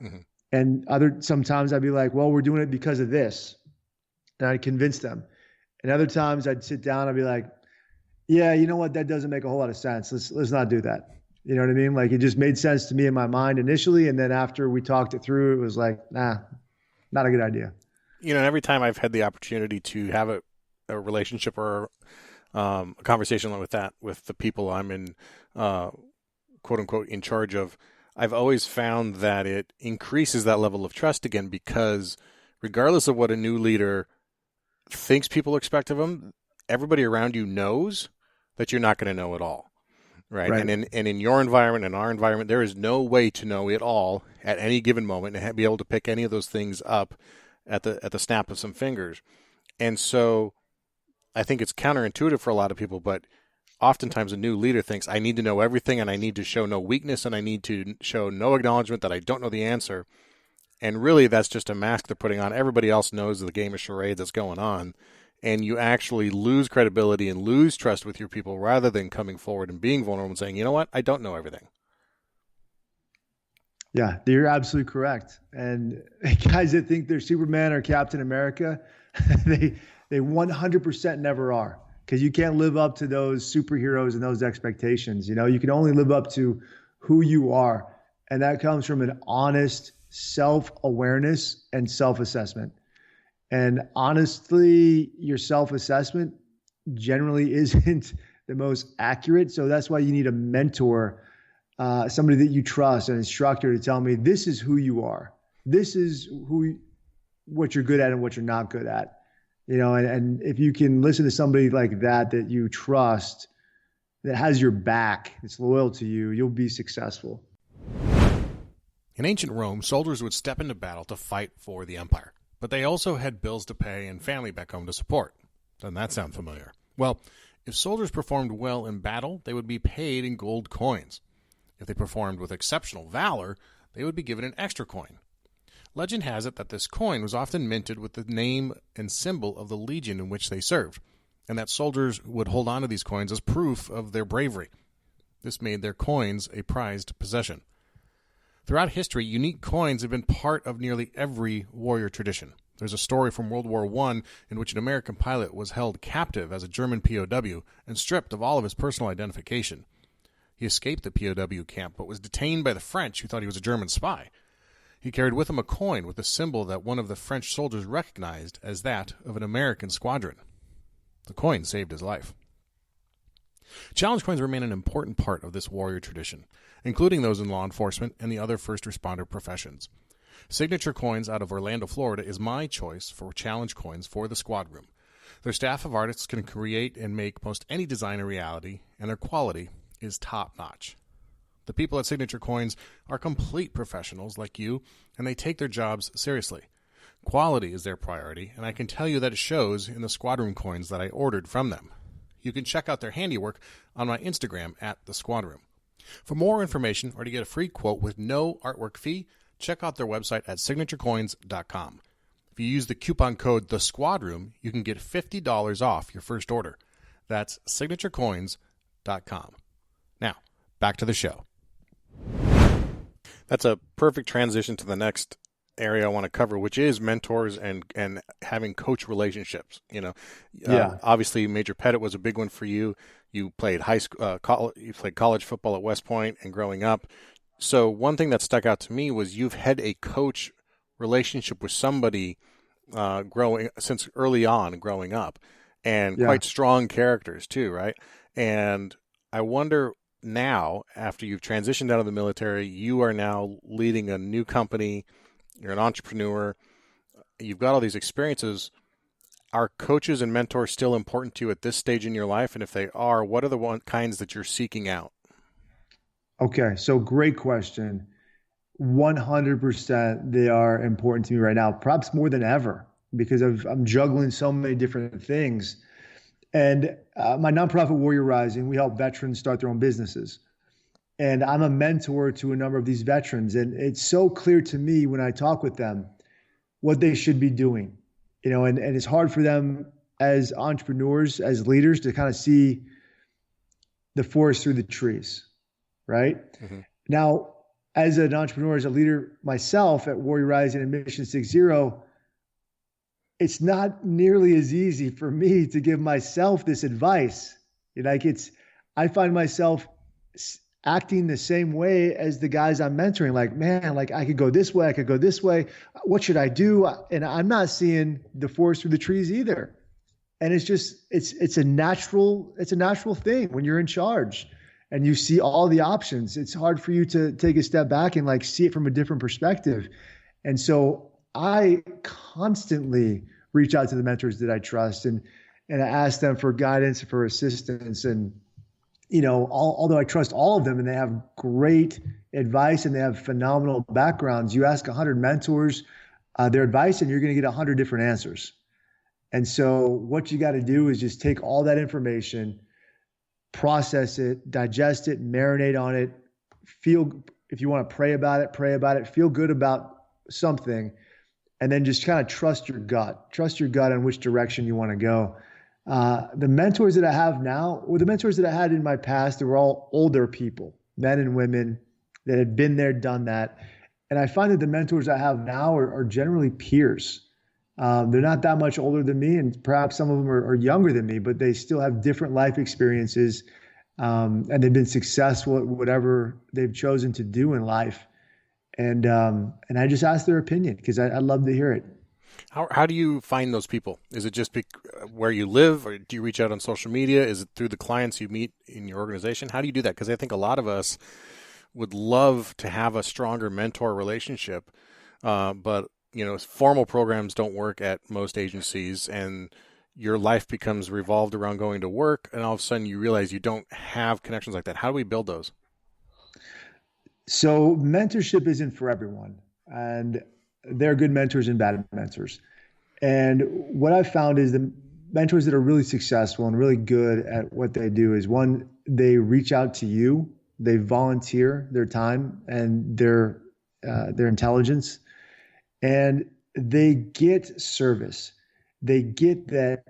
And sometimes I'd be like, well, we're doing it because of this. And I'd convince them. And other times I'd sit down, I'd be like, yeah, you know what? That doesn't make a whole lot of sense. Let's not do that. You know what I mean? Like, it just made sense to me in my mind initially. And then after we talked it through, it was like, nah, not a good idea. Every time I've had the opportunity to have a relationship or a conversation like that with the people I'm in, quote unquote, in charge of, I've always found that it increases that level of trust again, because regardless of what a new leader thinks people expect of them, everybody around you knows that you're not going to know it all. Right. And in your environment and our environment, there is no way to know it all at any given moment and be able to pick any of those things up at the snap of some fingers. And so I think it's counterintuitive for a lot of people, but oftentimes a new leader thinks, I need to know everything and I need to show no weakness and I need to show no acknowledgement that I don't know the answer. And really, that's just a mask they're putting on. Everybody else knows the game of charade that's going on. And you actually lose credibility and lose trust with your people rather than coming forward and being vulnerable and saying, you know what, I don't know everything. Yeah, you're absolutely correct. And guys that think they're Superman or Captain America, they 100% never are, because you can't live up to those superheroes and those expectations. You can only live up to who you are. And that comes from an honest self-awareness and self-assessment. And honestly, your self-assessment generally isn't the most accurate. So that's why you need a mentor, somebody that you trust, an instructor, to tell me, this is who you are. This is what you're good at and what you're not good at. And if you can listen to somebody like that you trust, that has your back, that's loyal to you, you'll be successful. In ancient Rome, soldiers would step into battle to fight for the empire. But they also had bills to pay and family back home to support. Doesn't that sound familiar? Well, if soldiers performed well in battle, they would be paid in gold coins. If they performed with exceptional valor, they would be given an extra coin. Legend has it that this coin was often minted with the name and symbol of the legion in which they served, and that soldiers would hold on to these coins as proof of their bravery. This made their coins a prized possession. Throughout history, unique coins have been part of nearly every warrior tradition. There's a story from World War I in which an American pilot was held captive as a German POW and stripped of all of his personal identification. He escaped the POW camp, but was detained by the French, who thought he was a German spy. He carried with him a coin with a symbol that one of the French soldiers recognized as that of an American squadron. The coin saved his life. Challenge coins remain an important part of this warrior tradition, including those in law enforcement and the other first responder professions. Signature Coins out of Orlando, Florida is my choice for challenge coins for the squad room. Their staff of artists can create and make most any design a reality, and their quality is top-notch. The people at Signature Coins are complete professionals like you, and they take their jobs seriously. Quality is their priority, and I can tell you that it shows in the squad room coins that I ordered from them. You can check out their handiwork on my Instagram at The Squad Room. For more information or to get a free quote with no artwork fee, check out their website at signaturecoins.com. If you use the coupon code The Squad Room, you can get $50 off your first order. That's signaturecoins.com. Now, back to the show. That's a perfect transition to the next area I want to cover, which is mentors and having coach relationships. Yeah. Obviously, Major Pettit was a big one for you. You played you played college football at West Point and growing up. So one thing that stuck out to me was you've had a coach relationship with somebody since early on growing up, and quite strong characters too, right? And I wonder now, after you've transitioned out of the military, you are now leading a new company, you're an entrepreneur, you've got all these experiences. Are coaches and mentors still important to you at this stage in your life? And if they are, what are the kinds that you're seeking out? Okay, so great question. 100% they are important to me right now, perhaps more than ever, because I'm juggling so many different things. And my nonprofit Warrior Rising, we help veterans start their own businesses. And I'm a mentor to a number of these veterans. And it's so clear to me when I talk with them what they should be doing. And it's hard for them as entrepreneurs, as leaders, to kind of see the forest through the trees, right? Mm-hmm. Now, as an entrepreneur, as a leader myself at Warrior Rising and Mission 60, it's not nearly as easy for me to give myself this advice. I find myself acting the same way as the guys I'm mentoring. Like, man, like I could go this way, I could go this way. What should I do? And I'm not seeing the forest through the trees either. And it's just, it's a natural thing when you're in charge and you see all the options. It's hard for you to take a step back and like see it from a different perspective. And so I constantly reach out to the mentors that I trust and I ask them for guidance, for assistance. And, although I trust all of them and they have great advice and they have phenomenal backgrounds, you ask 100 mentors their advice and you're going to get 100 different answers. And so what you got to do is just take all that information, process it, digest it, marinate on it, if you want to pray about it, feel good about something, and then just kind of trust your gut on which direction you want to go. The mentors that I have now, or the mentors that I had in my past, they were all older people, men and women that had been there, done that. And I find that the mentors I have now are generally peers. They're not that much older than me, and perhaps some of them are younger than me, but they still have different life experiences, and they've been successful at whatever they've chosen to do in life. And I just ask their opinion because I love to hear it. How do you find those people? Is it just where you live, or do you reach out on social media? Is it through the clients you meet in your organization? How do you do that? Because I think a lot of us would love to have a stronger mentor relationship, but formal programs don't work at most agencies, and your life becomes revolved around going to work, and all of a sudden you realize you don't have connections like that. How do we build those? So mentorship isn't for everyone, and there are good mentors and bad mentors. And what I've found is the mentors that are really successful and really good at what they do is, one, they reach out to you, they volunteer their time and their intelligence, and they get service. They get that,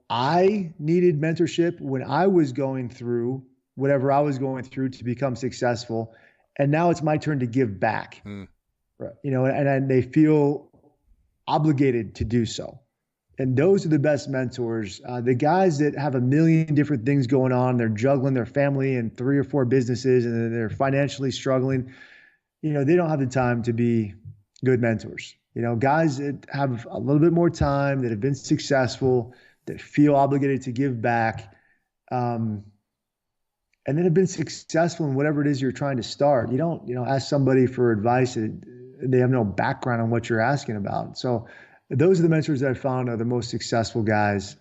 I needed mentorship when I was going through whatever I was going through to become successful. And now it's my turn to give back. Right. And they feel obligated to do so. And those are the best mentors. The guys that have a million different things going on, they're juggling their family and 3 or 4 businesses, and they're financially struggling. They don't have the time to be good mentors. Guys that have a little bit more time, that have been successful, that feel obligated to give back, and then have been successful in whatever it is you're trying to start. You don't, ask somebody for advice that they have no background on what you're asking about. So those are the mentors that I found are the most successful guys.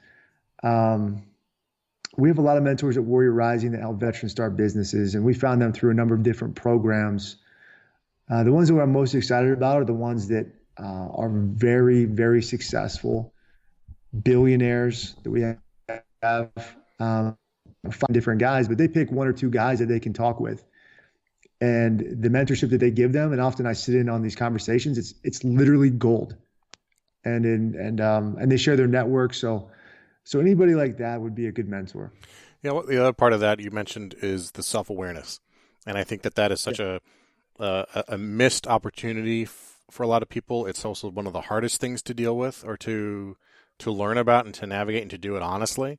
We have a lot of mentors at Warrior Rising that help veterans start businesses, and we found them through a number of different programs. The ones that I'm most excited about are the ones that are very, very successful billionaires that we have. 5 different guys, but they pick 1 or 2 guys that they can talk with. And the mentorship that they give them, and often I sit in on these conversations, it's literally gold. And they share their network. So anybody like that would be a good mentor. The other part of that you mentioned is the self-awareness. And I think that is such a missed opportunity for a lot of people. It's also one of the hardest things to deal with or to learn about and to navigate and to do it honestly.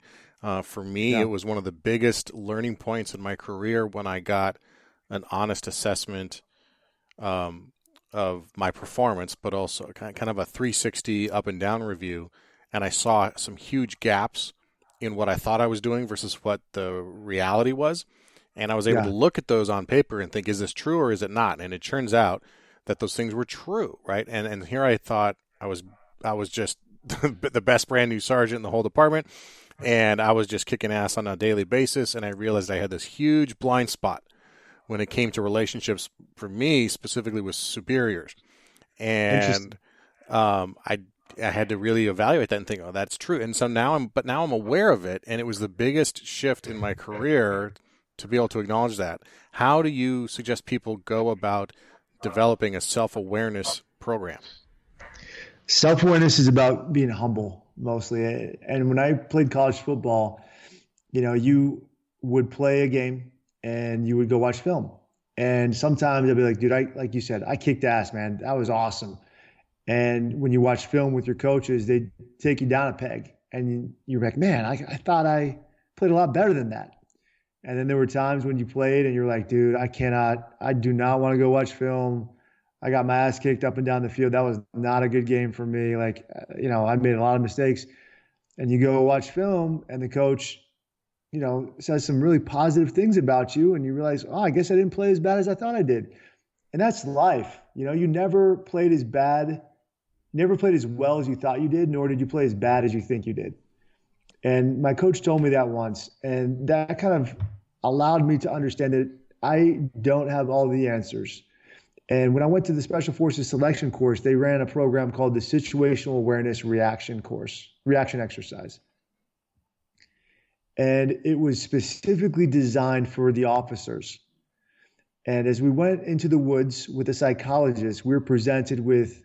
For me, It was one of the biggest learning points in my career when I got an honest assessment of my performance, but also kind of a 360 up and down review. And I saw some huge gaps in what I thought I was doing versus what the reality was. And I was able to look at those on paper and think, is this true or is it not? And it turns out that those things were true, right? And here I thought I was just the best brand new sergeant in the whole department, and I was just kicking ass on a daily basis. And I realized I had this huge blind spot when it came to relationships for me, specifically with superiors. And I had to really evaluate that and think, oh, that's true. And so now I'm aware of it, and it was the biggest shift in my career to be able to acknowledge that. How do you suggest people go about developing a self-awareness program? Self-awareness is about being humble mostly. And when I played college football, you would play a game and you would go watch film. And sometimes I'd be like, dude, like you said, I kicked ass, man. That was awesome. And when you watch film with your coaches, they take you down a peg and you're like, man, I thought I played a lot better than that. And then there were times when you played and you're like, dude, I do not want to go watch film. I got my ass kicked up and down the field. That was not a good game for me. Like, I made a lot of mistakes. And you go watch film and the coach, says some really positive things about you. And you realize, oh, I guess I didn't play as bad as I thought I did. And that's life. You never played as well as you thought you did, nor did you play as bad as you think you did. And my coach told me that once, and that kind of allowed me to understand that I don't have all the answers. And when I went to the Special Forces selection course, they ran a program called the Situational Awareness Reaction Exercise. And it was specifically designed for the officers. And as we went into the woods with a psychologist, we were presented with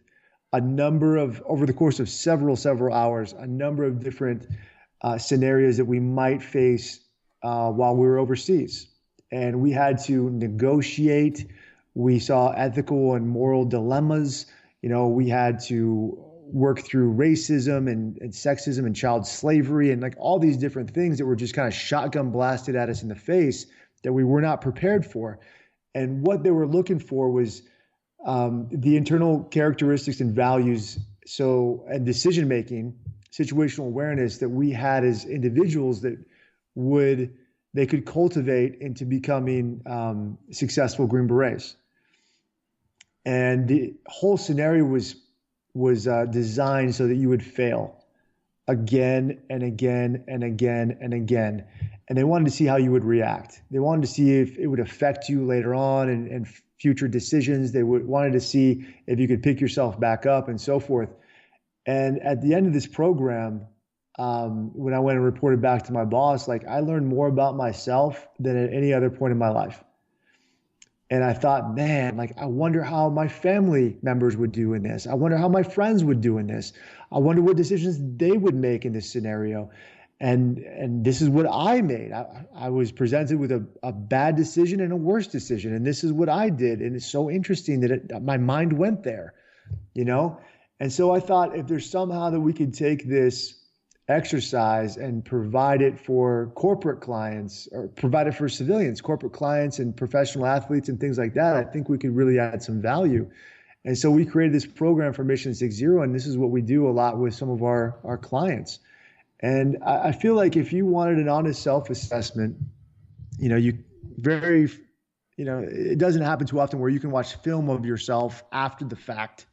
over the course of several hours, a number of different scenarios that we might face while we were overseas. And we had to negotiate. We saw ethical and moral dilemmas. We had to work through racism and sexism and child slavery and like all these different things that were just kind of shotgun blasted at us in the face that we were not prepared for. And what they were looking for was the internal characteristics and values, and decision-making, situational awareness that we had as individuals that they could cultivate into becoming successful Green Berets. And the whole scenario was designed so that you would fail again and again and again and again. And they wanted to see how you would react. They wanted to see if it would affect you later on and future decisions. They wanted to see if you could pick yourself back up and so forth. And at the end of this program, when I went and reported back to my boss, I learned more about myself than at any other point in my life. And I thought, man, I wonder how my family members would do in this. I wonder how my friends would do in this. I wonder what decisions they would make in this scenario. And this is what I made. I was presented with a bad decision and a worse decision. And this is what I did. And it's so interesting that my mind went there, And so I thought if there's somehow that we could take this exercise and provide it for corporate clients or provide it for civilians, corporate clients and professional athletes and things like that, I think we could really add some value. And so we created this program for Mission 60, and this is what we do a lot with some of our clients. And I feel like if you wanted an honest self-assessment, it doesn't happen too often where you can watch film of yourself after the fact.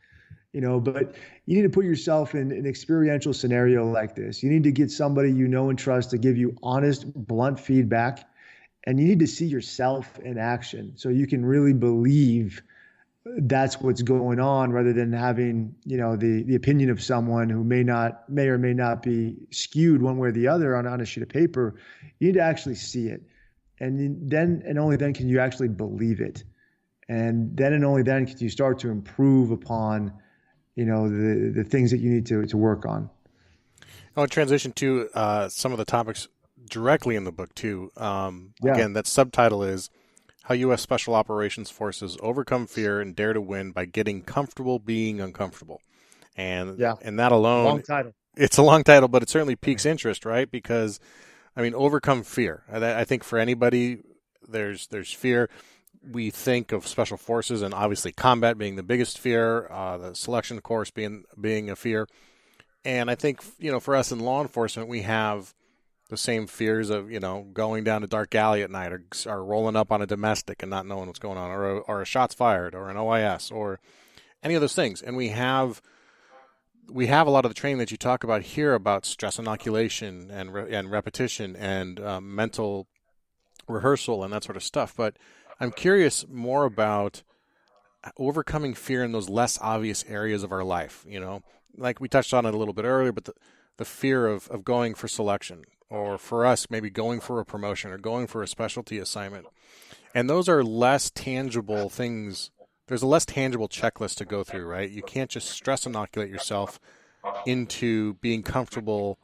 But you need to put yourself in an experiential scenario like this. You need to get somebody you know and trust to give you honest, blunt feedback. And you need to see yourself in action so you can really believe that's what's going on rather than having, the opinion of someone who may or may not be skewed one way or the other on a sheet of paper. You need to actually see it. And then and only then can you actually believe it. And then and only then can you start to improve upon the things that you need to work on. I'll transition to some of the topics directly in the book too. Again, that subtitle is how U.S. Special Operations Forces overcome fear and dare to win by getting comfortable being uncomfortable. And that alone, long title. It's a long title, but it certainly piques interest, right? Because, I mean, overcome fear. I think for anybody, there's fear. We think of special forces and obviously combat being the biggest fear, the selection course being a fear. And I think, for us in law enforcement, we have the same fears of, going down a dark alley at night or rolling up on a domestic and not knowing what's going on, or a shots fired or an OIS or any of those things. And we have a lot of the training that you talk about here about stress inoculation and repetition and mental rehearsal and that sort of stuff. But I'm curious more about overcoming fear in those less obvious areas of our life, like we touched on it a little bit earlier, but the fear of going for selection, or for us, maybe going for a promotion or going for a specialty assignment. And those are less tangible things. There's a less tangible checklist to go through, right? You can't just stress inoculate yourself into being comfortable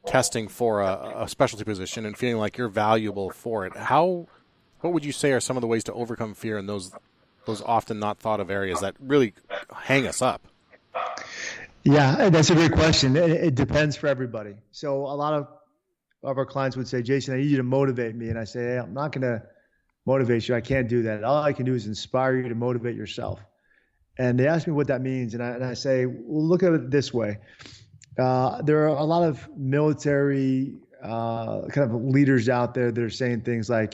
testing for a specialty position and feeling like you're valuable for it. What would you say are some of the ways to overcome fear in those often not thought of areas that really hang us up? Yeah, that's a great question. It depends for everybody. So a lot of our clients would say, Jason, I need you to motivate me. And I say, hey, I'm not going to motivate you. I can't do that. All I can do is inspire you to motivate yourself. And they ask me what that means. And I say, well, look at it this way. There are a lot of military kind of leaders out there that are saying things like,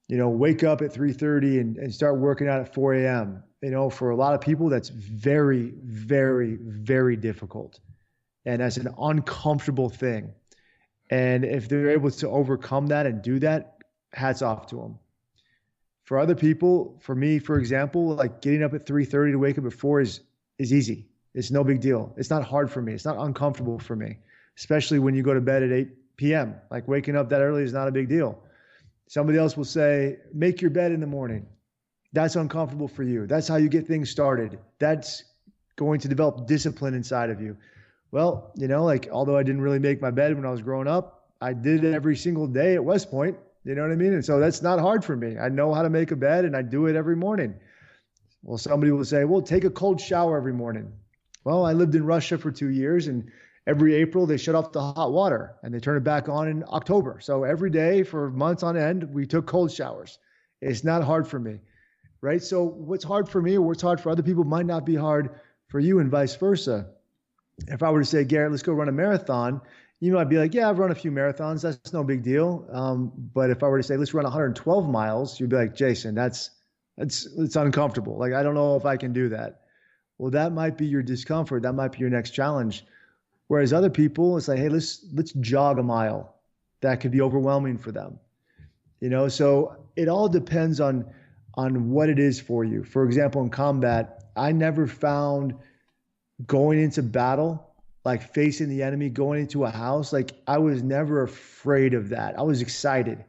wake up at 3:30 and start working out at 4 a.m. For a lot of people, that's very, very, very difficult. And that's an uncomfortable thing. And if they're able to overcome that and do that, hats off to them. For other people, for me, for example, like getting up at 3:30 to wake up at 4 is easy. It's no big deal. It's not hard for me. It's not uncomfortable for me, especially when you go to bed at 8 p.m. Like waking up that early is not a big deal. Somebody else will say, make your bed in the morning. That's uncomfortable for you. That's how you get things started. That's going to develop discipline inside of you. Well, although I didn't really make my bed when I was growing up, I did it every single day at West Point. You know what I mean? And so that's not hard for me. I know how to make a bed and I do it every morning. Well, somebody will say, well, take a cold shower every morning. Well, I lived in Russia for 2 years and every April they shut off the hot water and they turn it back on in October. So every day for months on end, we took cold showers. It's not hard for me, right? So what's hard for me or what's hard for other people might not be hard for you and vice versa. If I were to say, Garrett, let's go run a marathon, I'd be like, yeah, I've run a few marathons. That's no big deal. But if I were to say, let's run 112 miles, you'd be like, Jason, it's uncomfortable. Like, I don't know if I can do that. Well, that might be your discomfort. That might be your next challenge. Whereas other people, it's like, hey, let's jog a mile. That could be overwhelming for them. So it all depends on what it is for you. For example, in combat, I never found going into battle, like facing the enemy, going into a house, like I was never afraid of that. I was excited.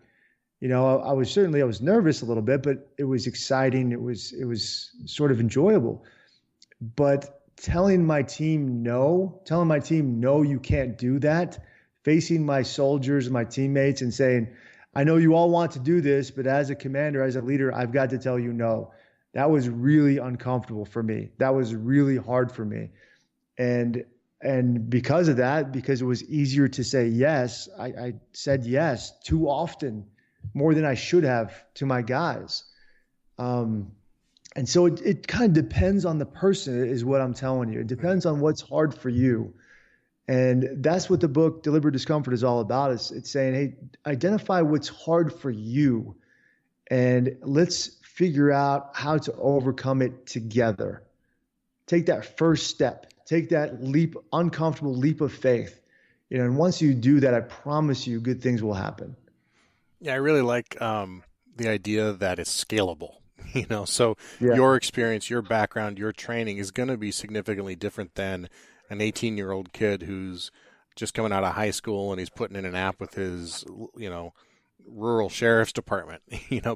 I was nervous a little bit, but it was exciting. It was sort of enjoyable. But telling my team no, you can't do that, facing my soldiers and my teammates and saying, I know you all want to do this, but as a commander, as a leader, I've got to tell you no. That was really uncomfortable for me. That was really hard for me. And because of that, because it was easier to say yes, I said yes too often, more than I should have, to my guys. And so it kind of depends on the person, is what I'm telling you. It depends on what's hard for you. And that's what the book Deliberate Discomfort is all about. It's saying, hey, identify what's hard for you and let's figure out how to overcome it together. Take that first step. Take that uncomfortable leap of faith. And once you do that, I promise you good things will happen. Yeah, I really like the idea that it's scalable. So your experience, your background, your training is going to be significantly different than an 18-year-old kid who's just coming out of high school and he's putting in an app with his, rural sheriff's department,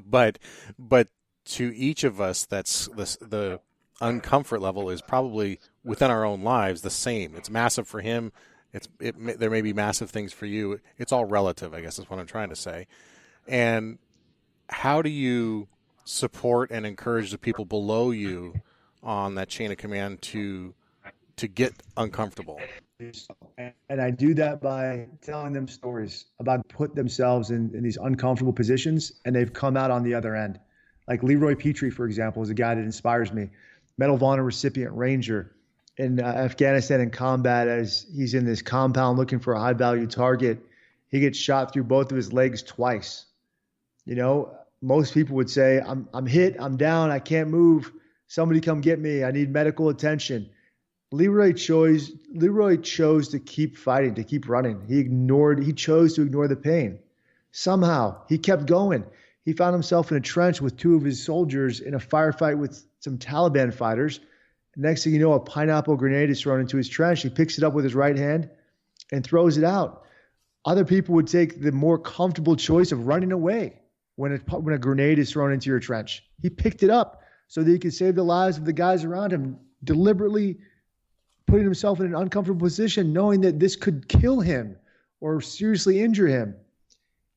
but to each of us, that's the uncomfort level is probably within our own lives the same. It's massive for him. There may be massive things for you. It's all relative, I guess is what I'm trying to say. And how do you support and encourage the people below you on that chain of command to get uncomfortable. And I do that by telling them stories about put themselves in these uncomfortable positions, and they've come out on the other end. Like Leroy Petrie, for example, is a guy that inspires me. Medal of Honor recipient Ranger in Afghanistan in combat, as he's in this compound looking for a high value target. He gets shot through both of his legs twice. You know, most people would say, I'm hit, I'm down, I can't move. Somebody come get me. I need medical attention. Leroy chose to keep fighting, to keep running. He chose to ignore the pain. Somehow he kept going. He found himself in a trench with two of his soldiers in a firefight with some Taliban fighters. Next thing you know, a pineapple grenade is thrown into his trench. He picks it up with his right hand and throws it out. Other people would take the more comfortable choice of running away when a grenade is thrown into your trench. He picked it up so that he could save the lives of the guys around him, deliberately putting himself in an uncomfortable position, knowing that this could kill him or seriously injure him.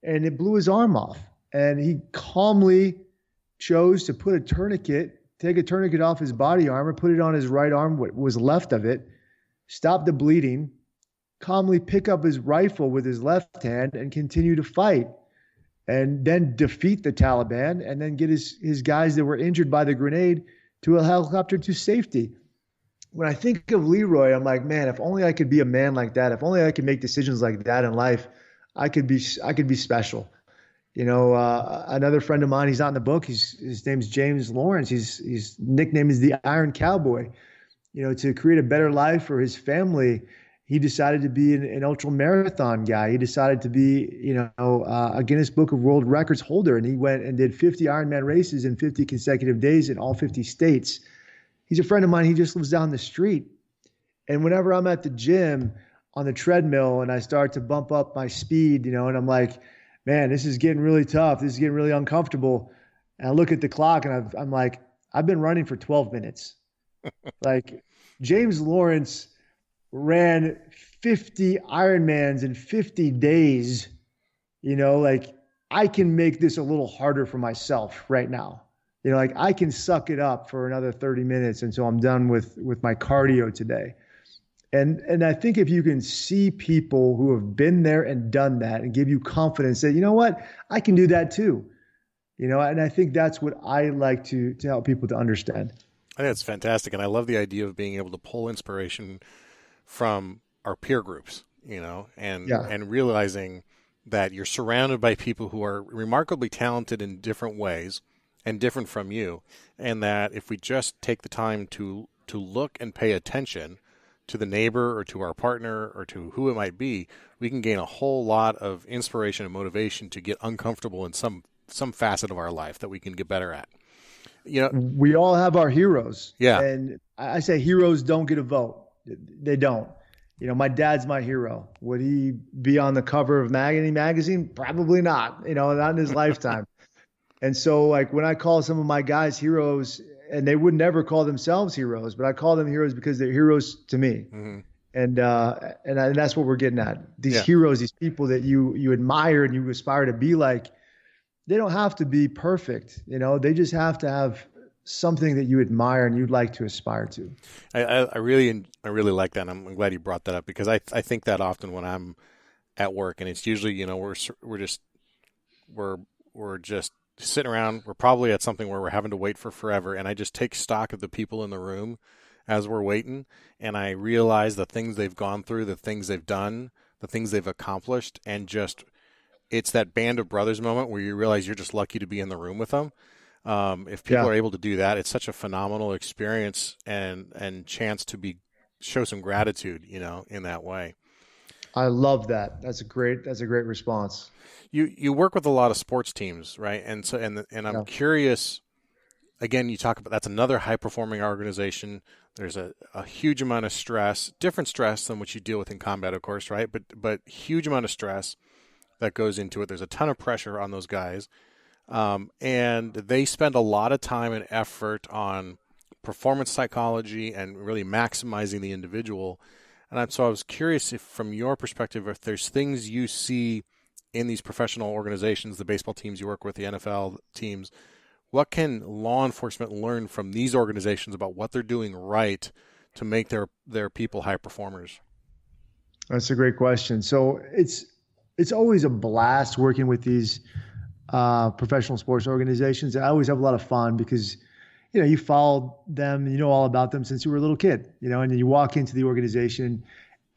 And it blew his arm off. And he calmly chose to take a tourniquet off his body armor, put it on his right arm, what was left of it, stop the bleeding, calmly pick up his rifle with his left hand and continue to fight. And then defeat the Taliban and then get his guys that were injured by the grenade to a helicopter to safety. When I think of Leroy, I'm like, man, if only I could be a man like that. If only I could make decisions like that in life, I could be special. You know, another friend of mine, he's not in the book. His name's James Lawrence. His nickname is the Iron Cowboy. You know, to create a better life for his family, he decided to be an ultra marathon guy. He decided to be, a Guinness Book of World Records holder, and he went and did 50 Ironman races in 50 consecutive days in all 50 states. He's a friend of mine. He just lives down the street. And whenever I'm at the gym on the treadmill and I start to bump up my speed, and I'm like, man, this is getting really tough. This is getting really uncomfortable. And I look at the clock and I'm like, I've been running for 12 minutes. Like James Lawrence ran 50 Ironmans in 50 days. Like I can make this a little harder for myself right now. Like I can suck it up for another 30 minutes until I'm done with my cardio today. And I think if you can see people who have been there and done that and give you confidence that, you know what, I can do that too. And I think that's what I like to help people to understand. I think that's fantastic. And I love the idea of being able to pull inspiration from our peer groups, and realizing that you're surrounded by people who are remarkably talented in different ways and different from you. And that if we just take the time to look and pay attention to the neighbor or to our partner or to who it might be, we can gain a whole lot of inspiration and motivation to get uncomfortable in some facet of our life that we can get better at. We all have our heroes. Yeah. And I say heroes don't get a vote. They don't. My dad's my hero. Would he be on the cover of any magazine? Probably not, not in his lifetime. And so like when I call some of my guys heroes, and they would never call themselves heroes, but I call them heroes because they're heroes to me. Mm-hmm. And that's what we're getting at. These heroes, these people that you admire and you aspire to be like, they don't have to be perfect. They just have to have something that you admire and you'd like to aspire to. I really like that. And I'm glad you brought that up because I think that often when I'm at work, and it's usually, we're just sitting around. We're probably at something where we're having to wait for forever. And I just take stock of the people in the room as we're waiting. And I realize the things they've gone through, the things they've done, the things they've accomplished. And just, it's that band of brothers moment where you realize you're just lucky to be in the room with them. If people are able to do that, it's such a phenomenal experience and chance to show some gratitude, in that way. I love that. That's a great response. You work with a lot of sports teams, right? And so and I'm curious. Again, you talk about that's another high performing organization. There's a huge amount of stress, different stress than what you deal with in combat, of course, right? But huge amount of stress that goes into it. There's a ton of pressure on those guys, and they spend a lot of time and effort on performance psychology and really maximizing the individual. And so I was curious if, from your perspective, if there's things you see in these professional organizations, the baseball teams you work with, the NFL teams, what can law enforcement learn from these organizations about what they're doing right to make their people high performers? That's a great question. So it's always a blast working with these professional sports organizations. I always have a lot of fun because, you follow them, you know all about them since you were a little kid, and then you walk into the organization,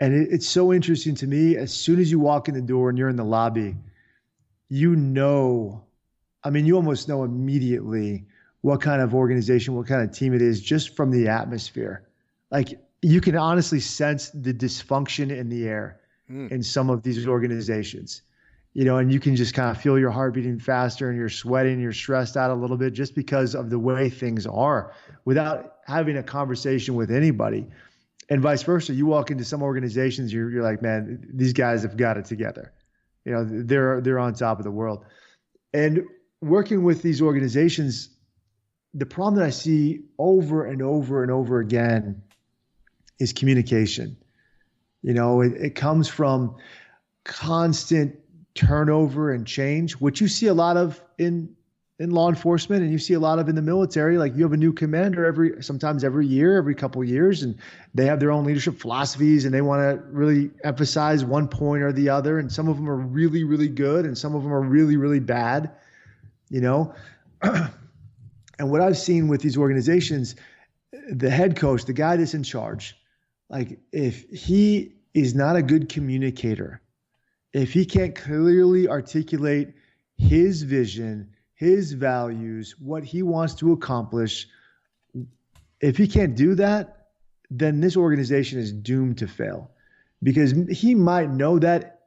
and it's so interesting to me. As soon as you walk in the door and you're in the lobby, you almost know immediately what kind of organization, what kind of team it is just from the atmosphere. Like, you can honestly sense the dysfunction in the air in some of these organizations, and you can just kind of feel your heart beating faster and you're sweating, you're stressed out a little bit just because of the way things are without having a conversation with anybody. And vice versa. You walk into some organizations, you're like, man, these guys have got it together. They're on top of the world. And working with these organizations, the problem that I see over and over and over again is communication. It comes from constant turnover and change, which you see a lot of in law enforcement, and you see a lot of in the military. Like, you have a new commander sometimes every year, every couple of years, and they have their own leadership philosophies, and they want to really emphasize one point or the other. And some of them are really, really good, and some of them are really, really bad. And what I've seen with these organizations, the head coach, the guy that's in charge, like, if he is not a good communicator, if he can't clearly articulate his vision, his values, what he wants to accomplish, if he can't do that, then this organization is doomed to fail. Because he might know that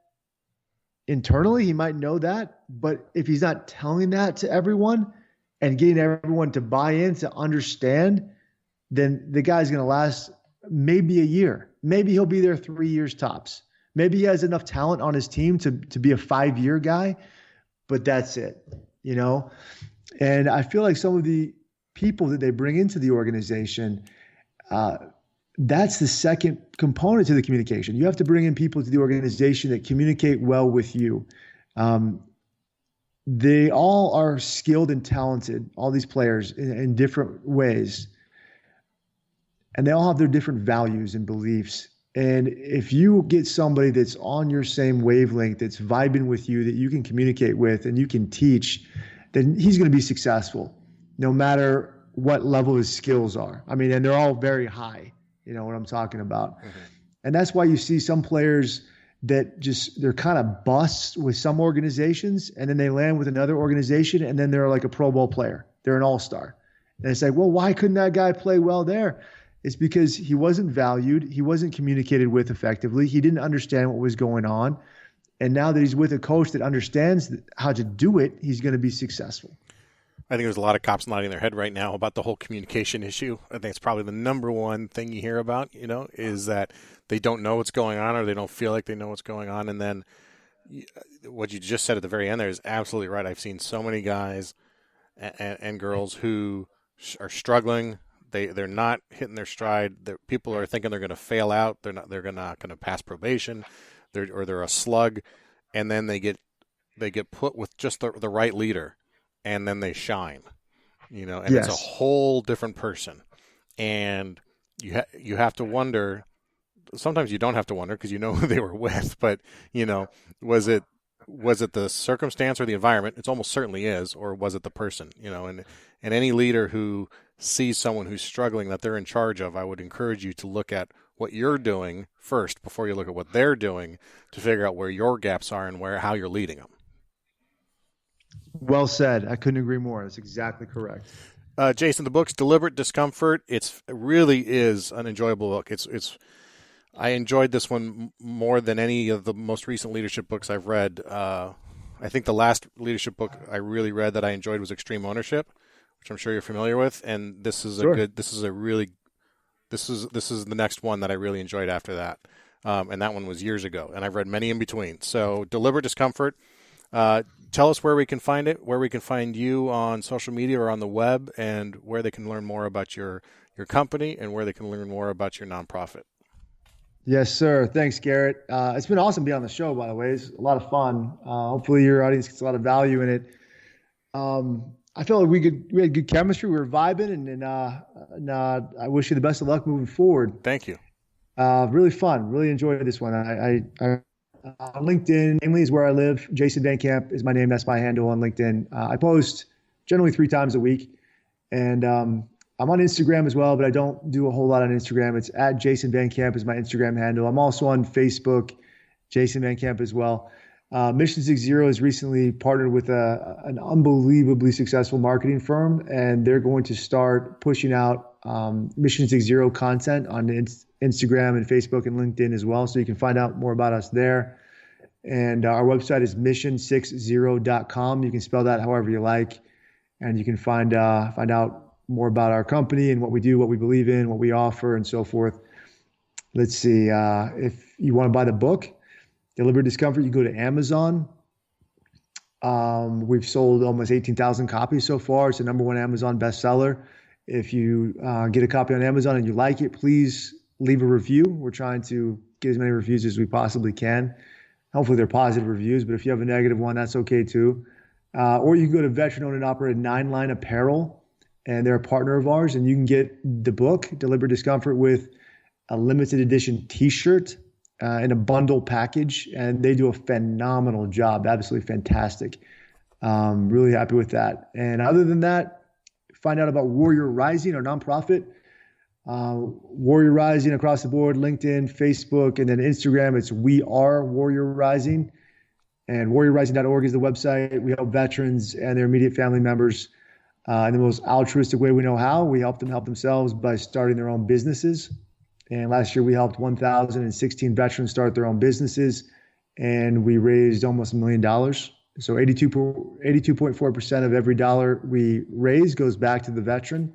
internally, he might know that, but if he's not telling that to everyone and getting everyone to buy in, to understand, then the guy's going to last maybe a year. Maybe he'll be there 3 years tops. Maybe he has enough talent on his team to be a 5-year guy, but that's it, And I feel like some of the people that they bring into the organization, that's the second component to the communication. You have to bring in people to the organization that communicate well with you. They all are skilled and talented, all these players, in different ways. And they all have their different values and beliefs. And if you get somebody that's on your same wavelength, that's vibing with you, that you can communicate with and you can teach, then he's going to be successful no matter what level his skills are. And they're all very high, what I'm talking about. Mm-hmm. And that's why you see some players that they're kind of busts with some organizations, and then they land with another organization, and then they're like a Pro Bowl player. They're an all-star. And it's like, well, why couldn't that guy play well there? It's because he wasn't valued. He wasn't communicated with effectively. He didn't understand what was going on. And now that he's with a coach that understands how to do it, he's going to be successful. I think there's a lot of cops nodding their head right now about the whole communication issue. I think it's probably the number one thing you hear about, is that they don't know what's going on, or they don't feel like they know what's going on. And then what you just said at the very end there is absolutely right. I've seen so many guys and girls who are struggling. They're not hitting their stride. People are thinking they're going to fail out. They're not going to pass probation. They're a slug, and then they get put with just the right leader, and then they shine. And yes. It's a whole different person. And you have to wonder. Sometimes you don't have to wonder because you know who they were with. But was it the circumstance or the environment? It almost certainly is. Or was it the person? And any leader who sees someone who's struggling that they're in charge of, I would encourage you to look at what you're doing first before you look at what they're doing, to figure out where your gaps are and how you're leading them. Well said. I couldn't agree more. That's exactly correct. Jason, the book's Deliberate Discomfort. It really is an enjoyable book. I enjoyed this one more than any of the most recent leadership books I've read. I think the last leadership book I really read that I enjoyed was Extreme Ownership, which I'm sure you're familiar with. And this is this is the next one that I really enjoyed after that. And that one was years ago, and I've read many in between. So Deliberate Discomfort. Tell us where we can find it, where we can find you on social media or on the web, and where they can learn more about your company and where they can learn more about your nonprofit. Yes, sir. Thanks, Garrett. It's been awesome being on the show, by the way. It's a lot of fun. Hopefully your audience gets a lot of value in it. I felt like we had good chemistry. We were vibing, and I wish you the best of luck moving forward. Thank you. Really fun. Really enjoyed this one. I LinkedIn, namely, is where I live. Jason Van Camp is my name. That's my handle on LinkedIn. I post generally 3 times a week, and I'm on Instagram as well, but I don't do a whole lot on Instagram. It's at Jason Van Camp is my Instagram handle. I'm also on Facebook, Jason Van Camp as well. Mission 60 has recently partnered with an unbelievably successful marketing firm, and they're going to start pushing out Mission 60 content on Instagram and Facebook and LinkedIn as well. So you can find out more about us there. And our website is mission60.com. You can spell that however you like, and you can find out more about our company and what we do, what we believe in, what we offer, and so forth. Let's see. If you want to buy the book, Deliberate Discomfort, you go to Amazon. We've sold almost 18,000 copies so far. It's the #1 Amazon bestseller. If you get a copy on Amazon and you like it, please leave a review. We're trying to get as many reviews as we possibly can. Hopefully they're positive reviews, but if you have a negative one, that's okay too. Or you can go to veteran-owned and operated 9 Line Apparel, and they're a partner of ours, and you can get the book, Deliberate Discomfort, with a limited edition t-shirt, in a bundle package, and they do a phenomenal job. Absolutely fantastic. Really happy with that. And other than that, find out about Warrior Rising, our nonprofit. Warrior Rising across the board, LinkedIn, Facebook, and then Instagram. It's We Are Warrior Rising. And warriorrising.org is the website. We help veterans and their immediate family members in the most altruistic way we know how. We help them help themselves by starting their own businesses. And last year we helped 1,016 veterans start their own businesses, and we raised almost $1 million. So 82.4% of every dollar we raise goes back to the veteran.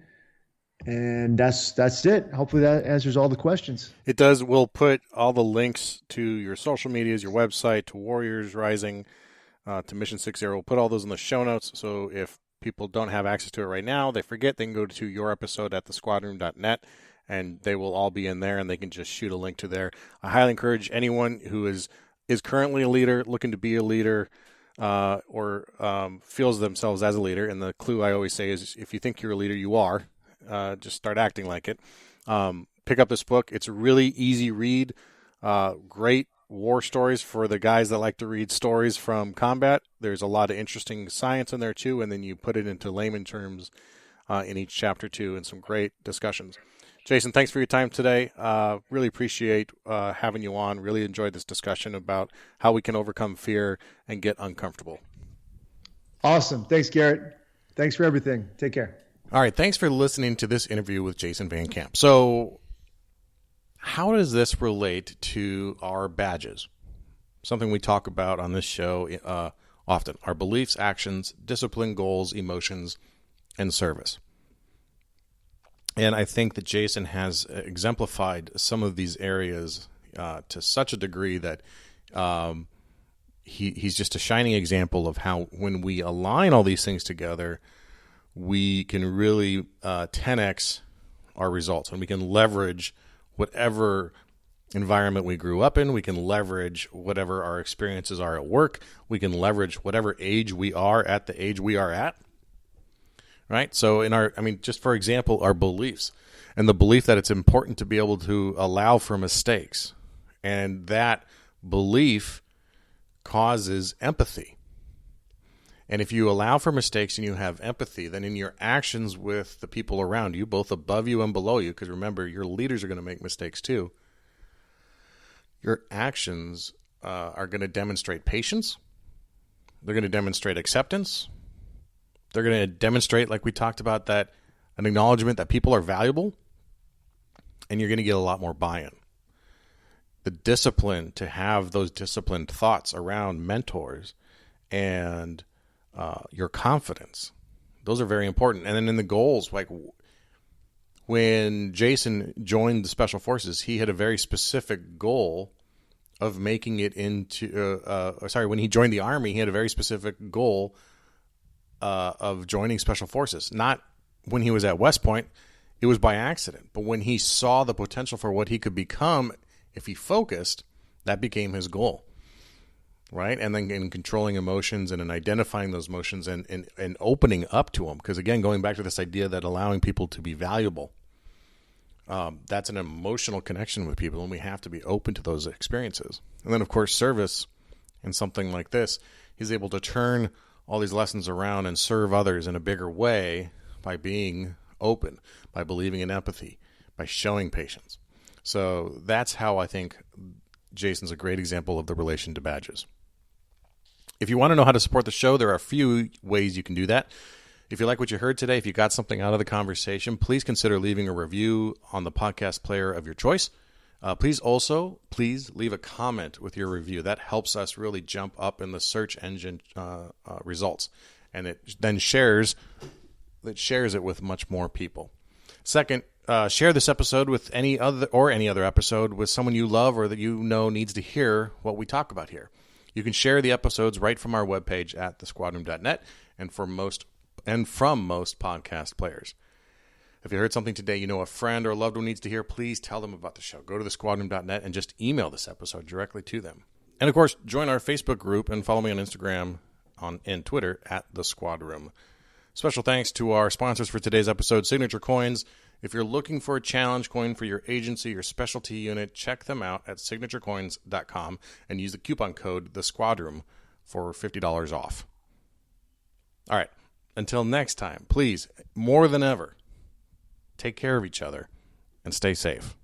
And that's it. Hopefully that answers all the questions. It does. We'll put all the links to your social medias, your website, to Warriors Rising, to Mission 60. We'll put all those in the show notes. So if people don't have access to it right now, they forget, they can go to your episode at thesquadroom.net. And they will all be in there, and they can just shoot a link to there. I highly encourage anyone who is currently a leader, looking to be a leader, or feels themselves as a leader. And the clue I always say is, if you think you're a leader, you are. Just start acting like it. Pick up this book. It's a really easy read. Great war stories for the guys that like to read stories from combat. There's a lot of interesting science in there, too, and then you put it into layman terms in each chapter, too, and some great discussions. Jason, thanks for your time today. Really appreciate having you on. Really enjoyed this discussion about how we can overcome fear and get uncomfortable. Awesome. Thanks, Garrett. Thanks for everything. Take care. All right. Thanks for listening to this interview with Jason Van Camp. So how does this relate to our badges? Something we talk about on this show often. Our beliefs, actions, discipline, goals, emotions, and service. And I think that Jason has exemplified some of these areas to such a degree that he's just a shining example of how, when we align all these things together, we can really 10x our results, and we can leverage whatever environment we grew up in. We can leverage whatever our experiences are at work. We can leverage whatever age we are at the age we are at. Right? So just for example, our beliefs and the belief that it's important to be able to allow for mistakes. And that belief causes empathy. And if you allow for mistakes and you have empathy, then in your actions with the people around you, both above you and below you, because remember, your leaders are going to make mistakes too, your actions are going to demonstrate patience. They're going to demonstrate acceptance. They're going to demonstrate, like we talked about, that an acknowledgement that people are valuable, and you're going to get a lot more buy-in. The discipline to have those disciplined thoughts around mentors and your confidence, those are very important. And then in the goals, like when Jason joined the Special Forces, he had a very specific goal of making it into, when he joined the Army, he had a very specific goal of joining Special Forces. Not when he was at West Point, it was by accident. But when he saw the potential for what he could become if he focused, that became his goal. right? And then in controlling emotions and in identifying those emotions and opening up to them. Because again, going back to this idea that allowing people to be valuable, that's an emotional connection with people, and we have to be open to those experiences. And then, of course, service in something like this, he's able to turn all these lessons around and serve others in a bigger way by being open, by believing in empathy, by showing patience. So that's how I think Jason's a great example of the relation to badges. If you want to know how to support the show, there are a few ways you can do that. If you like what you heard today, if you got something out of the conversation, please consider leaving a review on the podcast player of your choice. Please leave a comment with your review. That helps us really jump up in the search engine results, and it then shares it with much more people. Second, share this episode with any other episode with someone you love or that you know needs to hear what we talk about here. You can share the episodes right from our webpage at thesquadroom.net and from most podcast players. If you heard something today you know a friend or a loved one needs to hear, please tell them about the show. Go to thesquadroom.net and just email this episode directly to them. And, of course, join our Facebook group and follow me on Instagram and Twitter at The Squad Room. Special thanks to our sponsors for today's episode, Signature Coins. If you're looking for a challenge coin for your agency or specialty unit, check them out at signaturecoins.com and use the coupon code TheSquadroom for $50 off. All right, until next time, please, more than ever, take care of each other and stay safe.